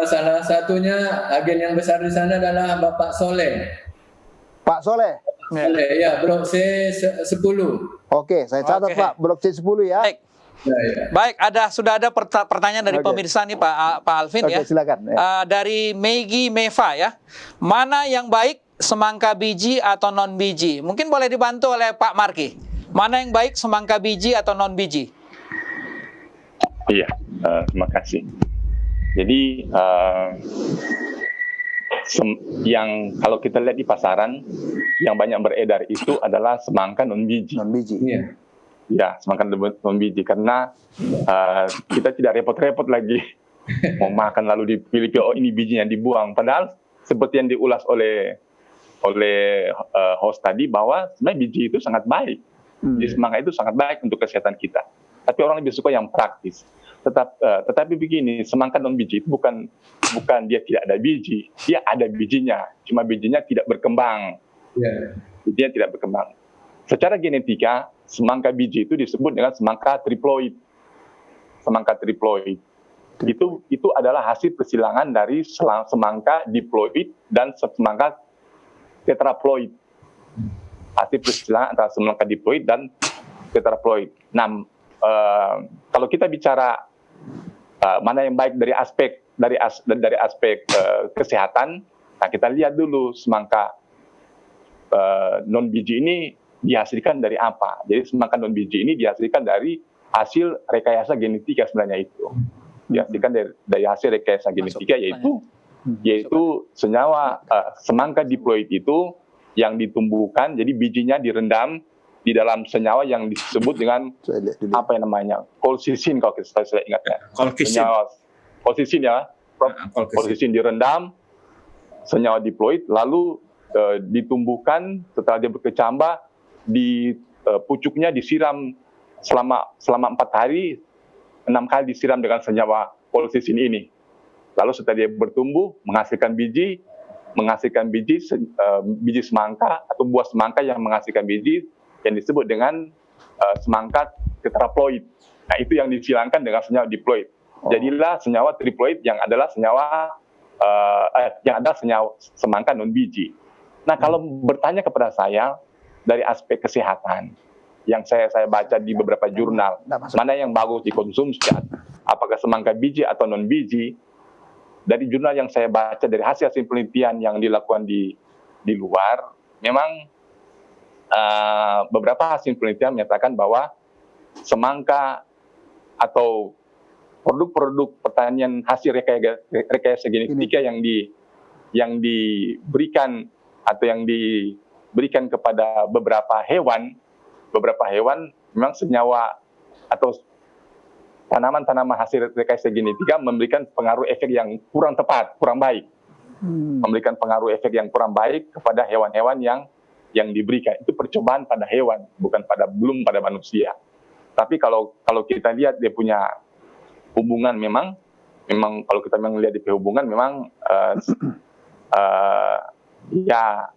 Salah satunya agen yang besar di sana adalah Bapak Soleh. Pak Soleh. Soleh, ya, Blok C10. Oke, saya catat Oke. Pak, Blok C10 ya. Baik. Ya, ya. Baik, sudah ada pertanyaan dari Oke. pemirsa nih Pak Alvin Oke, ya. silakan. Ya. Dari Megi Meva ya. Mana yang baik, semangka biji atau non biji? Mungkin boleh dibantu oleh Pak Marki. Mana yang baik, semangka biji atau non biji? Iya, terima kasih. Jadi yang kalau kita lihat di pasaran yang banyak beredar itu adalah semangka non biji. Non biji. Iya. Ya, semangka non biji karena kita tidak repot-repot lagi mau makan lalu dipilih, oh ini bijinya dibuang. Padahal seperti yang diulas oleh host tadi bahwa sebenarnya biji itu sangat baik. Biji semangka itu sangat baik untuk kesehatan kita. Tapi orang lebih suka yang praktis. Tetapi begini, semangka non biji itu bukan dia tidak ada biji, dia ada bijinya, cuma bijinya tidak berkembang. Ya. Bijinya tidak berkembang. Secara genetika, semangka biji itu disebut dengan semangka triploid. Semangka triploid. Itu adalah hasil persilangan dari semangka diploid dan semangka tetraploid. Hasil persilangan antara semangka diploid dan tetraploid. Nah, kalau kita bicara mana yang baik dari aspek kesehatan, nah kita lihat dulu semangka non biji ini dihasilkan dari apa. Jadi semangka non biji ini dihasilkan dari hasil rekayasa genetika sebenarnya itu. Dihasilkan dari hasil rekayasa genetika yaitu senyawa semangka diploid itu yang ditumbuhkan, jadi bijinya direndam di dalam senyawa yang disebut dengan Saya lihat dulu. apa yang namanya kolsisin, kalau saya ingatnya. Kolkisin. Senyawa kolsisin ya, Prof. Kolkisin. Kolsisin direndam, senyawa diploid, lalu ditumbuhkan. Setelah dia berkecambah, pucuknya disiram selama 4 hari, 6 kali disiram dengan senyawa kolsisin ini. Lalu setelah dia bertumbuh, menghasilkan biji semangka atau buah semangka yang menghasilkan biji yang disebut dengan semangka tetraploid. Nah, itu yang disilangkan dengan senyawa diploid. Jadilah senyawa triploid yang adalah senyawa semangka non biji. Nah, kalau bertanya kepada saya dari aspek kesehatan yang saya baca di beberapa jurnal, mana yang bagus dikonsumsi, apakah semangka biji atau non biji? Dari jurnal yang saya baca, dari hasil penelitian yang dilakukan di luar, memang beberapa hasil penelitian menyatakan bahwa semangka atau produk-produk pertanian hasil rekayasa genetika yang diberikan atau yang diberikan kepada beberapa hewan memang senyawa atau tanaman-tanaman hasil rekayasa genetika memberikan pengaruh efek yang kurang tepat, kurang baik. Memberikan pengaruh efek yang kurang baik kepada hewan-hewan yang diberikan. Itu percobaan pada hewan, belum pada manusia. Tapi kalau kita lihat dia punya hubungan, memang kalau kita melihat di hubungan memang ya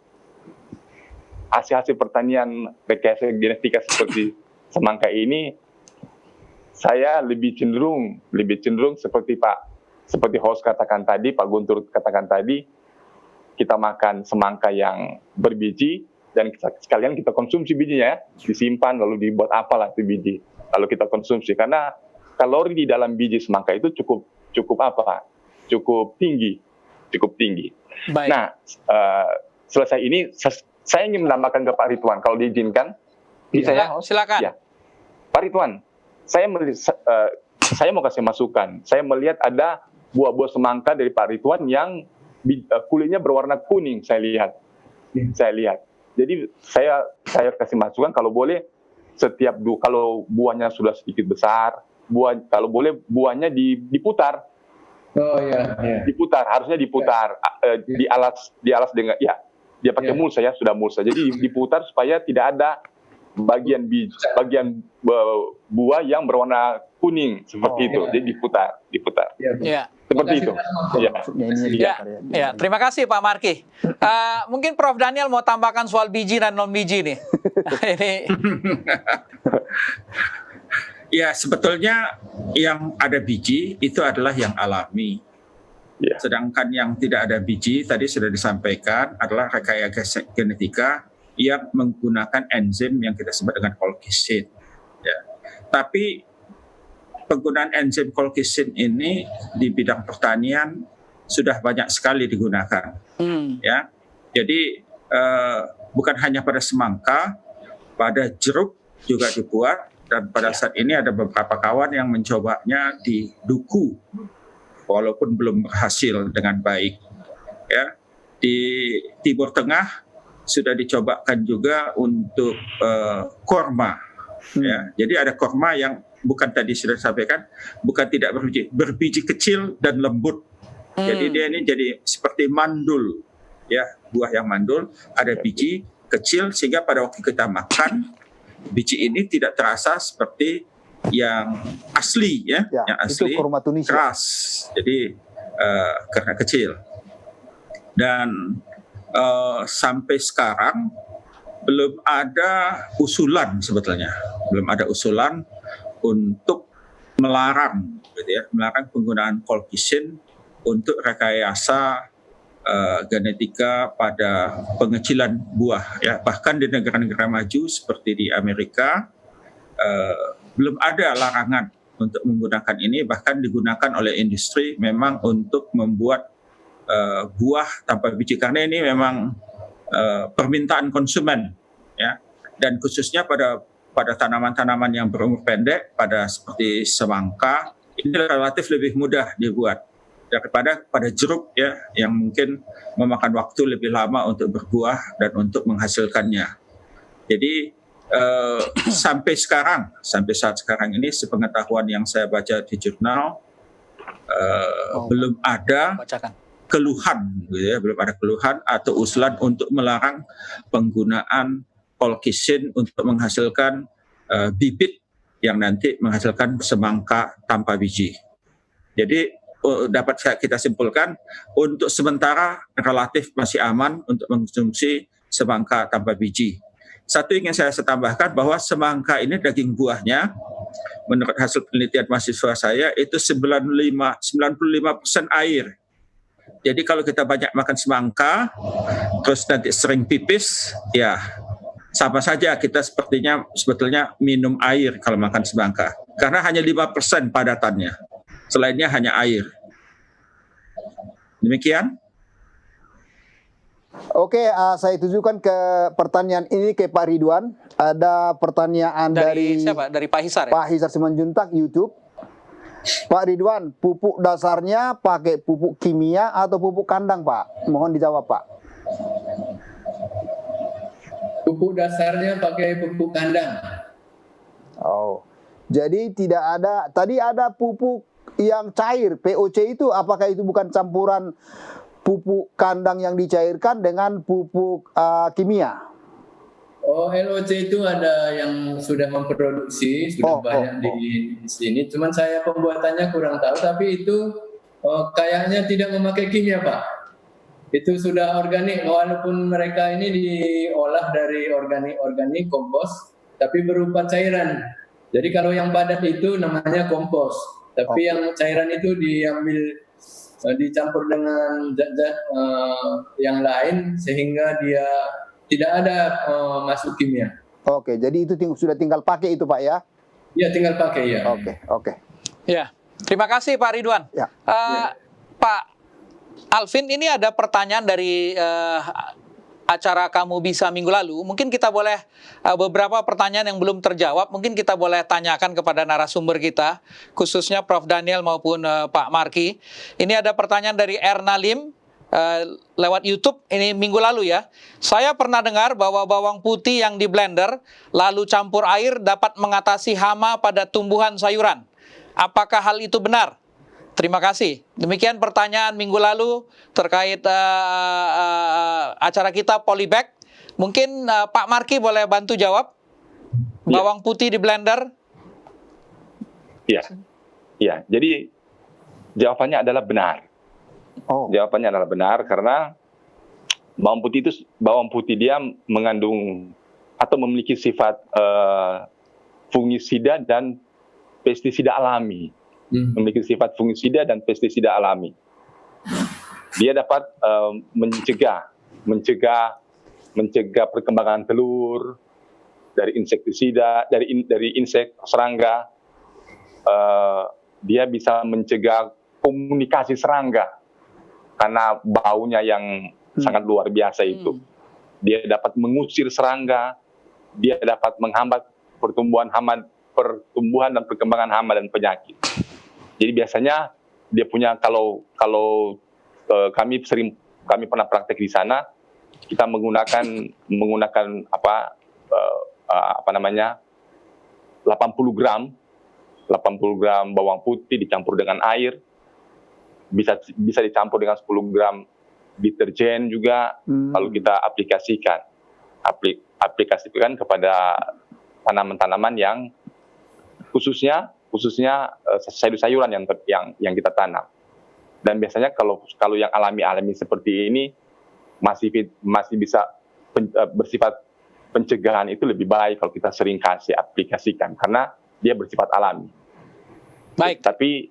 hasil pertanian rekayasa genetika seperti semangka ini, saya lebih cenderung seperti host katakan tadi, Pak Guntur katakan tadi, kita makan semangka yang berbiji, dan sekalian kita konsumsi bijinya, disimpan lalu dibuat apalah itu biji, lalu kita konsumsi, karena kalori di dalam biji semangka itu cukup tinggi. Baik. Nah, selesai ini saya ingin menambahkan ke Pak Ridwan, kalau diizinkan. Bisa ya? Silakan. Ya. Pak Ridwan, saya mau kasih masukan. Saya melihat ada buah-buah semangka dari Pak Ridwan yang kulitnya berwarna kuning. Saya lihat. Jadi saya kasih masukan, kalau boleh kalau buahnya sudah sedikit besar, kalau boleh buahnya diputar. Oh ya. Diputar, harusnya diputar di alas dengan dia pakai mulsa ya, sudah mulsa. Jadi diputar supaya tidak ada bagian buah yang berwarna kuning seperti itu. Jadi diputar. Ya. Seperti itu. Ya. Ya, terima kasih Pak Marki. Mungkin Prof Daniel mau tambahkan soal biji dan non biji nih. Ini. Ya, sebetulnya yang ada biji itu adalah yang alami. Ya. Sedangkan yang tidak ada biji tadi sudah disampaikan adalah rekayasa genetika yang menggunakan enzim yang kita sebut dengan colchicine. Ya. Tapi penggunaan enzim colchicine ini di bidang pertanian sudah banyak sekali digunakan. Ya. Jadi bukan hanya pada semangka, pada jeruk juga dibuat. Dan pada saat ini ada beberapa kawan yang mencobanya di duku, walaupun belum berhasil dengan baik. Ya, di Timur Tengah sudah dicobakan juga untuk korma. Ya, jadi ada korma yang bukan tadi sudah disampaikan, bukan tidak berbiji kecil dan lembut. Jadi dia ini jadi seperti mandul, ya, buah yang mandul, ada biji kecil sehingga pada waktu kita makan biji ini tidak terasa seperti yang asli, ya, yang asli itu kurma Tunisia. keras, jadi karena kecil. Dan sampai sekarang belum ada usulan sebetulnya, untuk melarang, gitu ya, melarang penggunaan colchicine untuk rekayasa genetika pada pengecilan buah, ya. Bahkan di negara-negara maju seperti di Amerika belum ada larangan untuk menggunakan ini, bahkan digunakan oleh industri memang untuk membuat buah tanpa biji, karena ini memang permintaan konsumen, ya. Dan khususnya pada tanaman-tanaman yang berumur pendek, seperti semangka, ini relatif lebih mudah dibuat daripada pada jeruk, ya, yang mungkin memakan waktu lebih lama untuk berbuah dan untuk menghasilkannya. Jadi sampai saat sekarang ini, sepengetahuan yang saya baca di jurnal, belum ada keluhan, gitu ya, belum ada keluhan atau usulan untuk melarang penggunaan colchicine untuk menghasilkan bibit yang nanti menghasilkan semangka tanpa biji. Jadi dapat kita simpulkan untuk sementara relatif masih aman untuk mengkonsumsi semangka tanpa biji. Satu ingin saya tambahkan bahwa semangka ini daging buahnya, menurut hasil penelitian mahasiswa saya, itu 95% air. Jadi kalau kita banyak makan semangka, terus nanti sering pipis, ya sama saja kita sebetulnya minum air kalau makan semangka. Karena hanya 5% padatannya. Selainnya hanya air. Demikian. Oke, saya tujukan ke pertanyaan ini ke Pak Ridwan. Ada pertanyaan dari siapa? Dari Pak Hisar, ya? Pak Hisar Simanjuntak, YouTube. Pak Ridwan, pupuk dasarnya pakai pupuk kimia atau pupuk kandang, Pak? Mohon dijawab, Pak. Pupuk dasarnya pakai pupuk kandang. Oh, jadi tidak ada. Tadi ada pupuk yang cair, POC itu, apakah itu bukan campuran pupuk kandang yang dicairkan dengan pupuk kimia? Oh, LOC itu ada yang sudah memproduksi, sudah banyak di sini. Cuman saya pembuatannya kurang tahu, tapi itu kayaknya tidak memakai kimia, Pak. Itu sudah organik, walaupun mereka ini diolah dari organik kompos, tapi berupa cairan. Jadi kalau yang padat itu namanya kompos. Tapi yang cairan itu dicampur dengan zat-zat yang lain sehingga dia tidak ada masuk kimia. Oke, jadi itu sudah tinggal pakai itu Pak ya? Ya tinggal pakai ya. Oke. Ya, terima kasih Pak Ridwan. Ya. Pak Alvin, ini ada pertanyaan dari acara Kamu Bisa minggu lalu. Mungkin kita boleh beberapa pertanyaan yang belum terjawab, mungkin kita boleh tanyakan kepada narasumber kita, khususnya Prof. Daniel maupun Pak Marky. Ini ada pertanyaan dari Erna Lim lewat YouTube, ini minggu lalu ya. Saya pernah dengar bahwa bawang putih yang di blender lalu campur air dapat mengatasi hama pada tumbuhan sayuran. Apakah hal itu benar? Terima kasih. Demikian pertanyaan minggu lalu terkait acara kita Polybag. Mungkin Pak Marky boleh bantu jawab? Bawang putih di blender? Iya. Jadi jawabannya adalah benar. Jawabannya adalah benar karena bawang putih dia mengandung atau memiliki sifat fungisida dan pestisida alami. Memiliki sifat fungisida dan pestisida alami. Dia dapat mencegah perkembangan telur dari insektisida, dari insek serangga. Dia bisa mencegah komunikasi serangga karena baunya yang sangat luar biasa itu. Dia dapat mengusir serangga, dia dapat menghambat pertumbuhan dan perkembangan hama dan penyakit. Jadi biasanya dia punya kalau kami pernah praktek di sana, kita menggunakan 80 gram bawang putih dicampur dengan air, bisa dicampur dengan 10 gram deterjen juga, lalu kita aplikasikan kepada tanaman-tanaman yang khususnya sayur-sayuran yang kita tanam. Dan biasanya kalau yang alami seperti ini masih bisa bersifat pencegahan, itu lebih baik kalau kita sering aplikasikan karena dia bersifat alami. Baik. Tapi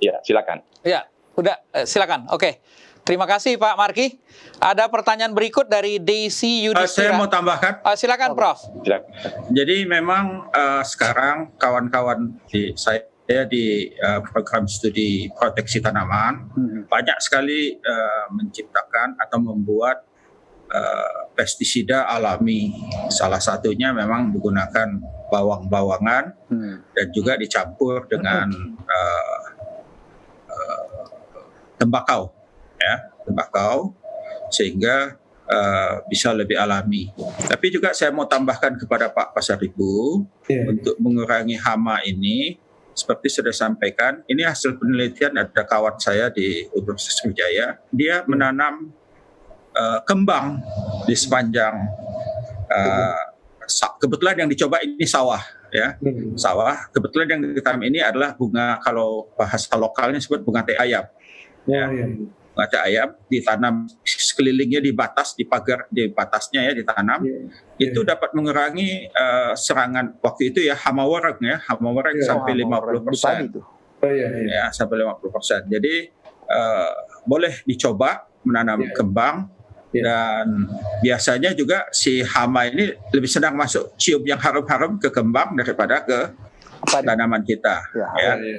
ya, silakan. Ya, udah silakan. Oke. Terima kasih Pak Marky. Ada pertanyaan berikut dari Daisy Yudhistira. Saya mau tambahkan. Silakan Prof. Silakan. Jadi memang sekarang kawan-kawan saya di program studi proteksi tanaman banyak sekali menciptakan atau membuat pestisida alami. Salah satunya memang menggunakan bawang-bawangan dan juga dicampur dengan tembakau, sehingga bisa lebih alami. Tapi juga saya mau tambahkan kepada Pak Pasaribu untuk mengurangi hama ini, seperti sudah sampaikan, ini hasil penelitian ada kawan saya di Universitas Sriwijaya, dia menanam kembang di sepanjang kebetulan yang dicoba ini sawah, ya. Sawah. Kebetulan yang ditanam ini adalah bunga, kalau bahasa lokalnya disebut bunga teh ayam. Bunga teh ayam ditanam sekelilingnya di pagar di batasnya ya ditanam. Itu dapat mengurangi serangan waktu itu ya hama wareng sampai 50%. Ya, sampai 50%. Jadi boleh dicoba menanam kembang. Dan biasanya juga si hama ini lebih senang masuk cium yang harum-harum ke kembang daripada ke tanaman kita.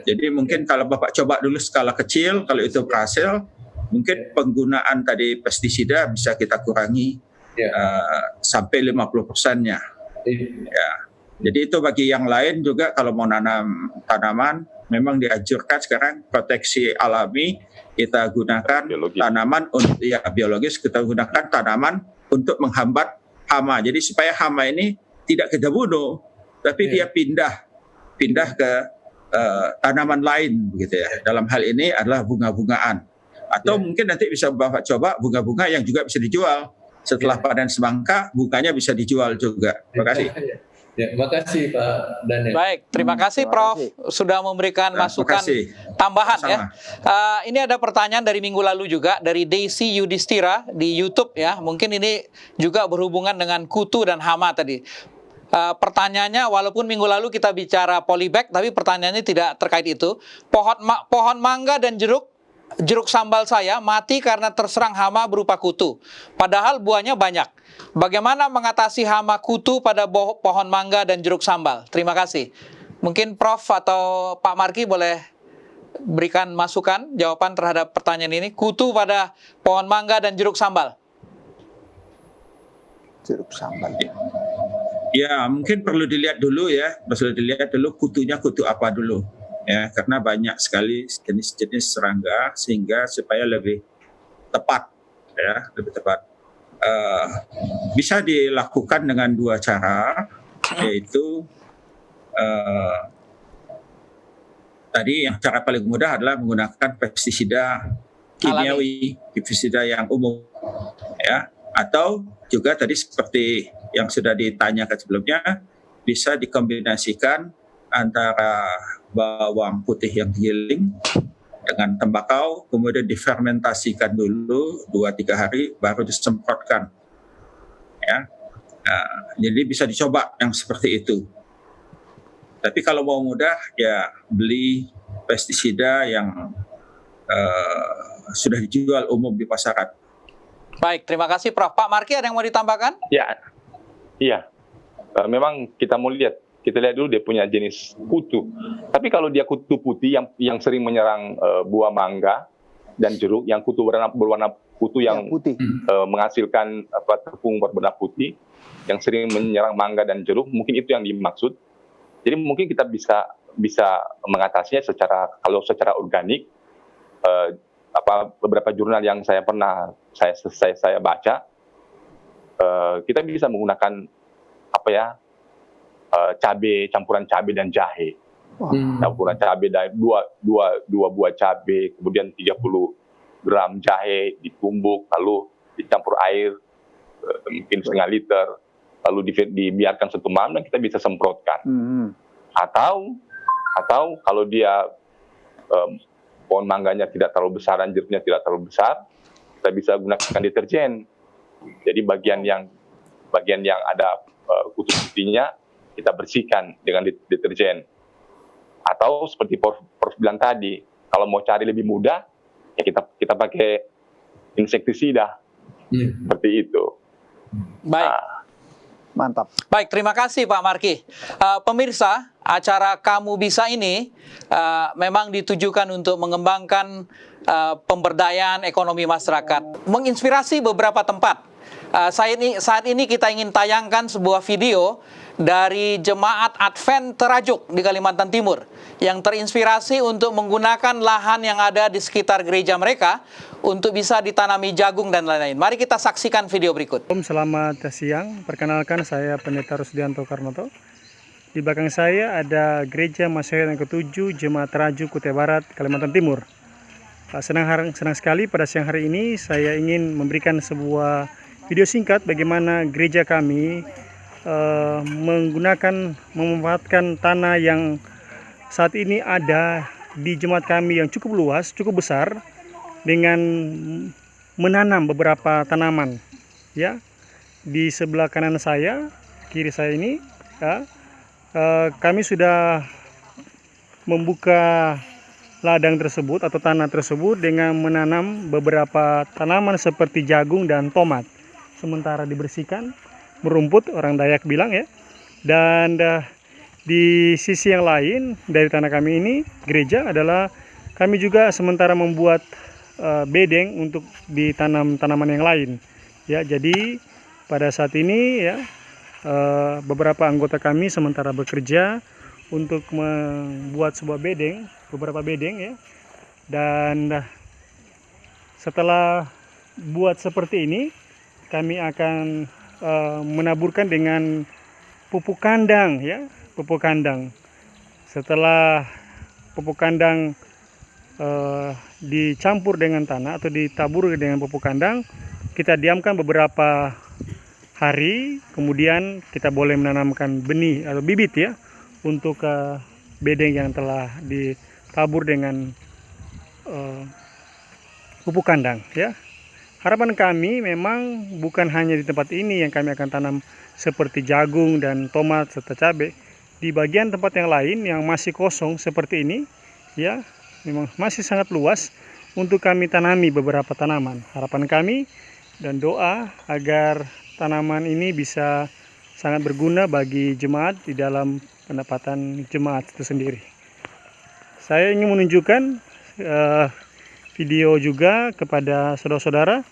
Jadi mungkin kalau Bapak coba dulu skala kecil, kalau itu berhasil, mungkin penggunaan tadi pestisida bisa kita kurangi sampai 50%-nya. Ya. Jadi itu bagi yang lain juga kalau mau nanam tanaman, memang dianjurkan sekarang proteksi alami, kita gunakan tanaman untuk biologis, kita gunakan tanaman untuk menghambat hama. Jadi supaya hama ini tidak kita bunuh, tapi dia pindah ke tanaman lain begitu ya. Dalam hal ini adalah bunga-bungaan. Atau mungkin nanti bisa Bapak coba bunga-bunga yang juga bisa dijual. Setelah panen semangka, bunganya bisa dijual juga. Terima kasih. Ya, makasih Pak Daniel. Baik, terima kasih Prof sudah memberikan masukan tambahan ya. Ini ada pertanyaan dari minggu lalu juga dari Daisy Yudhistira di YouTube ya. Mungkin ini juga berhubungan dengan kutu dan hama tadi. Pertanyaannya, walaupun minggu lalu kita bicara polybag, tapi pertanyaannya tidak terkait itu. Pohon mangga dan jeruk jeruk sambal saya mati karena terserang hama berupa kutu. Padahal buahnya banyak. Bagaimana mengatasi hama kutu pada pohon mangga dan jeruk sambal? Terima kasih. Mungkin Prof atau Pak Marki boleh berikan masukan, jawaban terhadap pertanyaan ini. Kutu pada pohon mangga dan jeruk sambal. Jeruk sambal. Ya, mungkin perlu dilihat dulu ya, kutunya kutu apa dulu. Ya, karena banyak sekali jenis-jenis serangga sehingga supaya lebih tepat, ya, lebih tepat. Bisa dilakukan dengan dua cara, yaitu tadi yang cara paling mudah adalah menggunakan pestisida kimiawi, pestisida yang umum, ya, atau juga tadi seperti yang sudah ditanyakan sebelumnya, bisa dikombinasikan antara bawang putih yang digiling dengan tembakau, kemudian difermentasikan dulu 2-3 hari, baru disemprotkan. Ya, jadi bisa dicoba yang seperti itu. Tapi kalau mau mudah, ya beli pestisida yang sudah dijual umum di pasaran. Baik, terima kasih Prof. Pak Marki, ada yang mau ditambahkan? Ya, iya. Memang kita mau lihat dulu dia punya jenis kutu. Tapi kalau dia kutu putih yang sering menyerang buah mangga dan jeruk, yang kutu berwarna kutu yang putih. Menghasilkan tepung berwarna putih, yang sering menyerang mangga dan jeruk, mungkin itu yang dimaksud. Jadi mungkin kita bisa mengatasinya kalau secara organik. Beberapa jurnal yang saya pernah saya baca, kita bisa menggunakan campuran cabai dan jahe. Campuran cabai dan dua buah cabai, kemudian 30 gram jahe ditumbuk, lalu dicampur air mungkin setengah liter, lalu dibiarkan 1 malam dan kita bisa semprotkan. Atau kalau dia pohon mangganya tidak terlalu besar dan jeruknya tidak terlalu besar, kita bisa gunakan deterjen. Jadi bagian yang ada kutu putihnya kita bersihkan dengan deterjen. Atau seperti Prof bilang tadi, kalau mau cari lebih mudah, ya kita pakai insektisida. Seperti itu. Baik. Mantap. Baik, terima kasih Pak Marki. Pemirsa, acara Kamu Bisa ini memang ditujukan untuk mengembangkan pemberdayaan ekonomi masyarakat, menginspirasi beberapa tempat. Saat ini kita ingin tayangkan sebuah video dari Jemaat Advent Terajuk di Kalimantan Timur yang terinspirasi untuk menggunakan lahan yang ada di sekitar gereja mereka untuk bisa ditanami jagung dan lain-lain. Mari kita saksikan video berikut. Selamat siang, perkenalkan saya Pendeta Rusdianto Karnoto. Di belakang saya ada Gereja Masyarakat yang ke-7 Jemaat Terajuk Kutai Barat, Kalimantan Timur. Senang sekali pada siang hari ini saya ingin memberikan sebuah video singkat bagaimana gereja kami memanfaatkan tanah yang saat ini ada di jemaat kami yang cukup luas, cukup besar, dengan menanam beberapa tanaman. Ya, di sebelah kanan saya, kiri saya ini, ya, kami sudah membuka ladang tersebut atau tanah tersebut dengan menanam beberapa tanaman seperti jagung dan tomat. Sementara dibersihkan, merumput, orang Dayak bilang ya. Dan di sisi yang lain dari tanah kami ini, gereja, adalah kami juga sementara membuat bedeng untuk ditanam tanaman yang lain. Ya, jadi pada saat ini ya beberapa anggota kami sementara bekerja untuk membuat sebuah bedeng, beberapa bedeng ya. Dan setelah buat seperti ini, kami akan menaburkan dengan pupuk kandang ya, pupuk kandang. Setelah pupuk kandang dicampur dengan tanah atau ditabur dengan pupuk kandang, kita diamkan beberapa hari, kemudian kita boleh menanamkan benih atau bibit ya untuk bedeng yang telah ditabur dengan pupuk kandang ya. Harapan kami memang bukan hanya di tempat ini yang kami akan tanam seperti jagung dan tomat serta cabai. Di bagian tempat yang lain yang masih kosong seperti ini ya, memang masih sangat luas, untuk kami tanami beberapa tanaman. Harapan kami dan doa agar tanaman ini bisa sangat berguna bagi jemaat di dalam pendapatan jemaat itu sendiri. Saya ingin menunjukkan video juga kepada saudara-saudara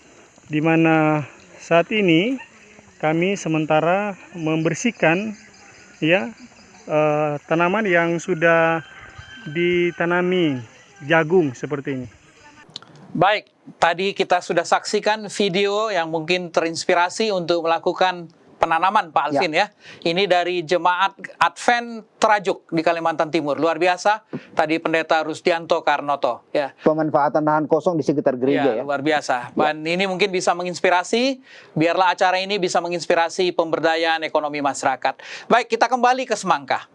di mana saat ini kami sementara membersihkan ya tanaman yang sudah ditanami jagung seperti ini. Baik, tadi kita sudah saksikan video yang mungkin terinspirasi untuk melakukan penanaman Pak Alvin ya. Ini dari Jemaat Advent Terajuk di Kalimantan Timur. Luar biasa. Tadi Pendeta Rusdianto Karnoto ya. Pemanfaatan lahan kosong di sekitar gereja ya. Luar biasa. Dan ini mungkin bisa menginspirasi, biarlah acara ini bisa menginspirasi pemberdayaan ekonomi masyarakat. Baik, kita kembali ke semangka.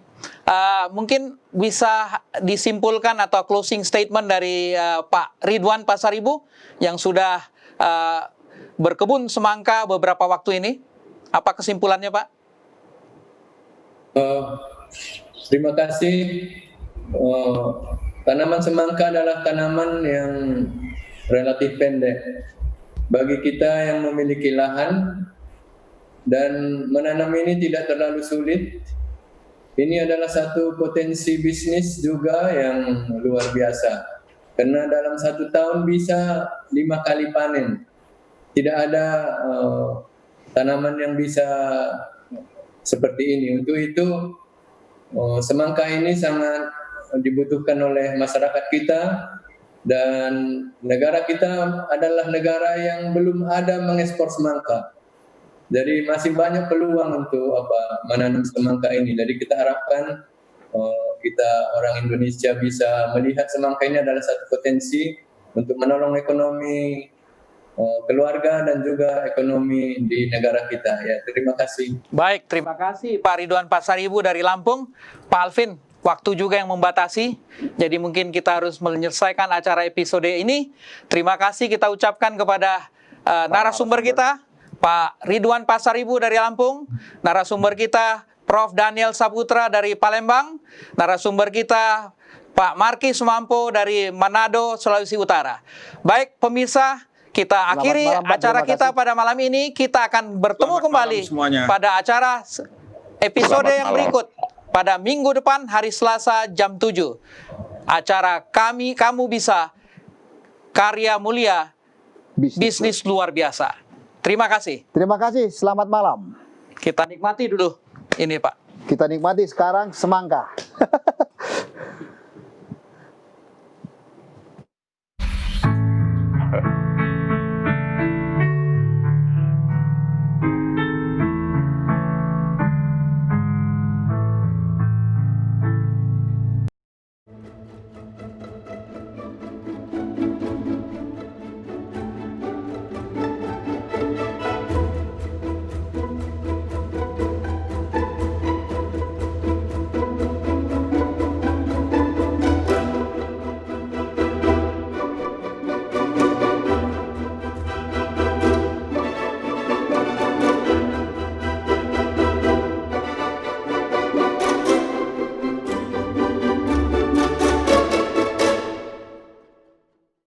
Mungkin bisa disimpulkan atau closing statement dari Pak Ridwan Pasaribu yang sudah berkebun semangka beberapa waktu ini. Apa kesimpulannya, Pak? Terima kasih. Tanaman semangka adalah tanaman yang relatif pendek. Bagi kita yang memiliki lahan dan menanam ini tidak terlalu sulit. Ini adalah satu potensi bisnis juga yang luar biasa. Karena dalam 1 tahun bisa 5 kali panen. Tidak ada tanaman yang bisa seperti ini. Untuk itu semangka ini sangat dibutuhkan oleh masyarakat kita, dan negara kita adalah negara yang belum ada mengekspor semangka. Jadi masih banyak peluang untuk menanam semangka ini. Jadi kita harapkan kita orang Indonesia bisa melihat semangka ini adalah satu potensi untuk menolong ekonomi keluarga dan juga ekonomi di negara kita. Ya, terima kasih. Baik, terima kasih Pak Ridwan Pasaribu dari Lampung. Pak Alvin, waktu juga yang membatasi, jadi mungkin kita harus menyelesaikan acara episode ini. Terima kasih kita ucapkan kepada narasumber kita, Pak Ridwan Pasaribu dari Lampung, narasumber kita Prof. Daniel Saputra dari Palembang, narasumber kita Pak Marki Sumampo dari Manado, Sulawesi Utara. Baik, pemirsa, kita akhiri acara kita pada malam ini. Kita akan bertemu kembali pada acara episode yang berikut pada minggu depan, hari Selasa jam 7. Acara Kamu Bisa, Karya Mulia, Bisnis Luar Biasa. Terima kasih. Terima kasih, selamat malam. Kita nikmati dulu ini, Pak. Kita nikmati sekarang semangka.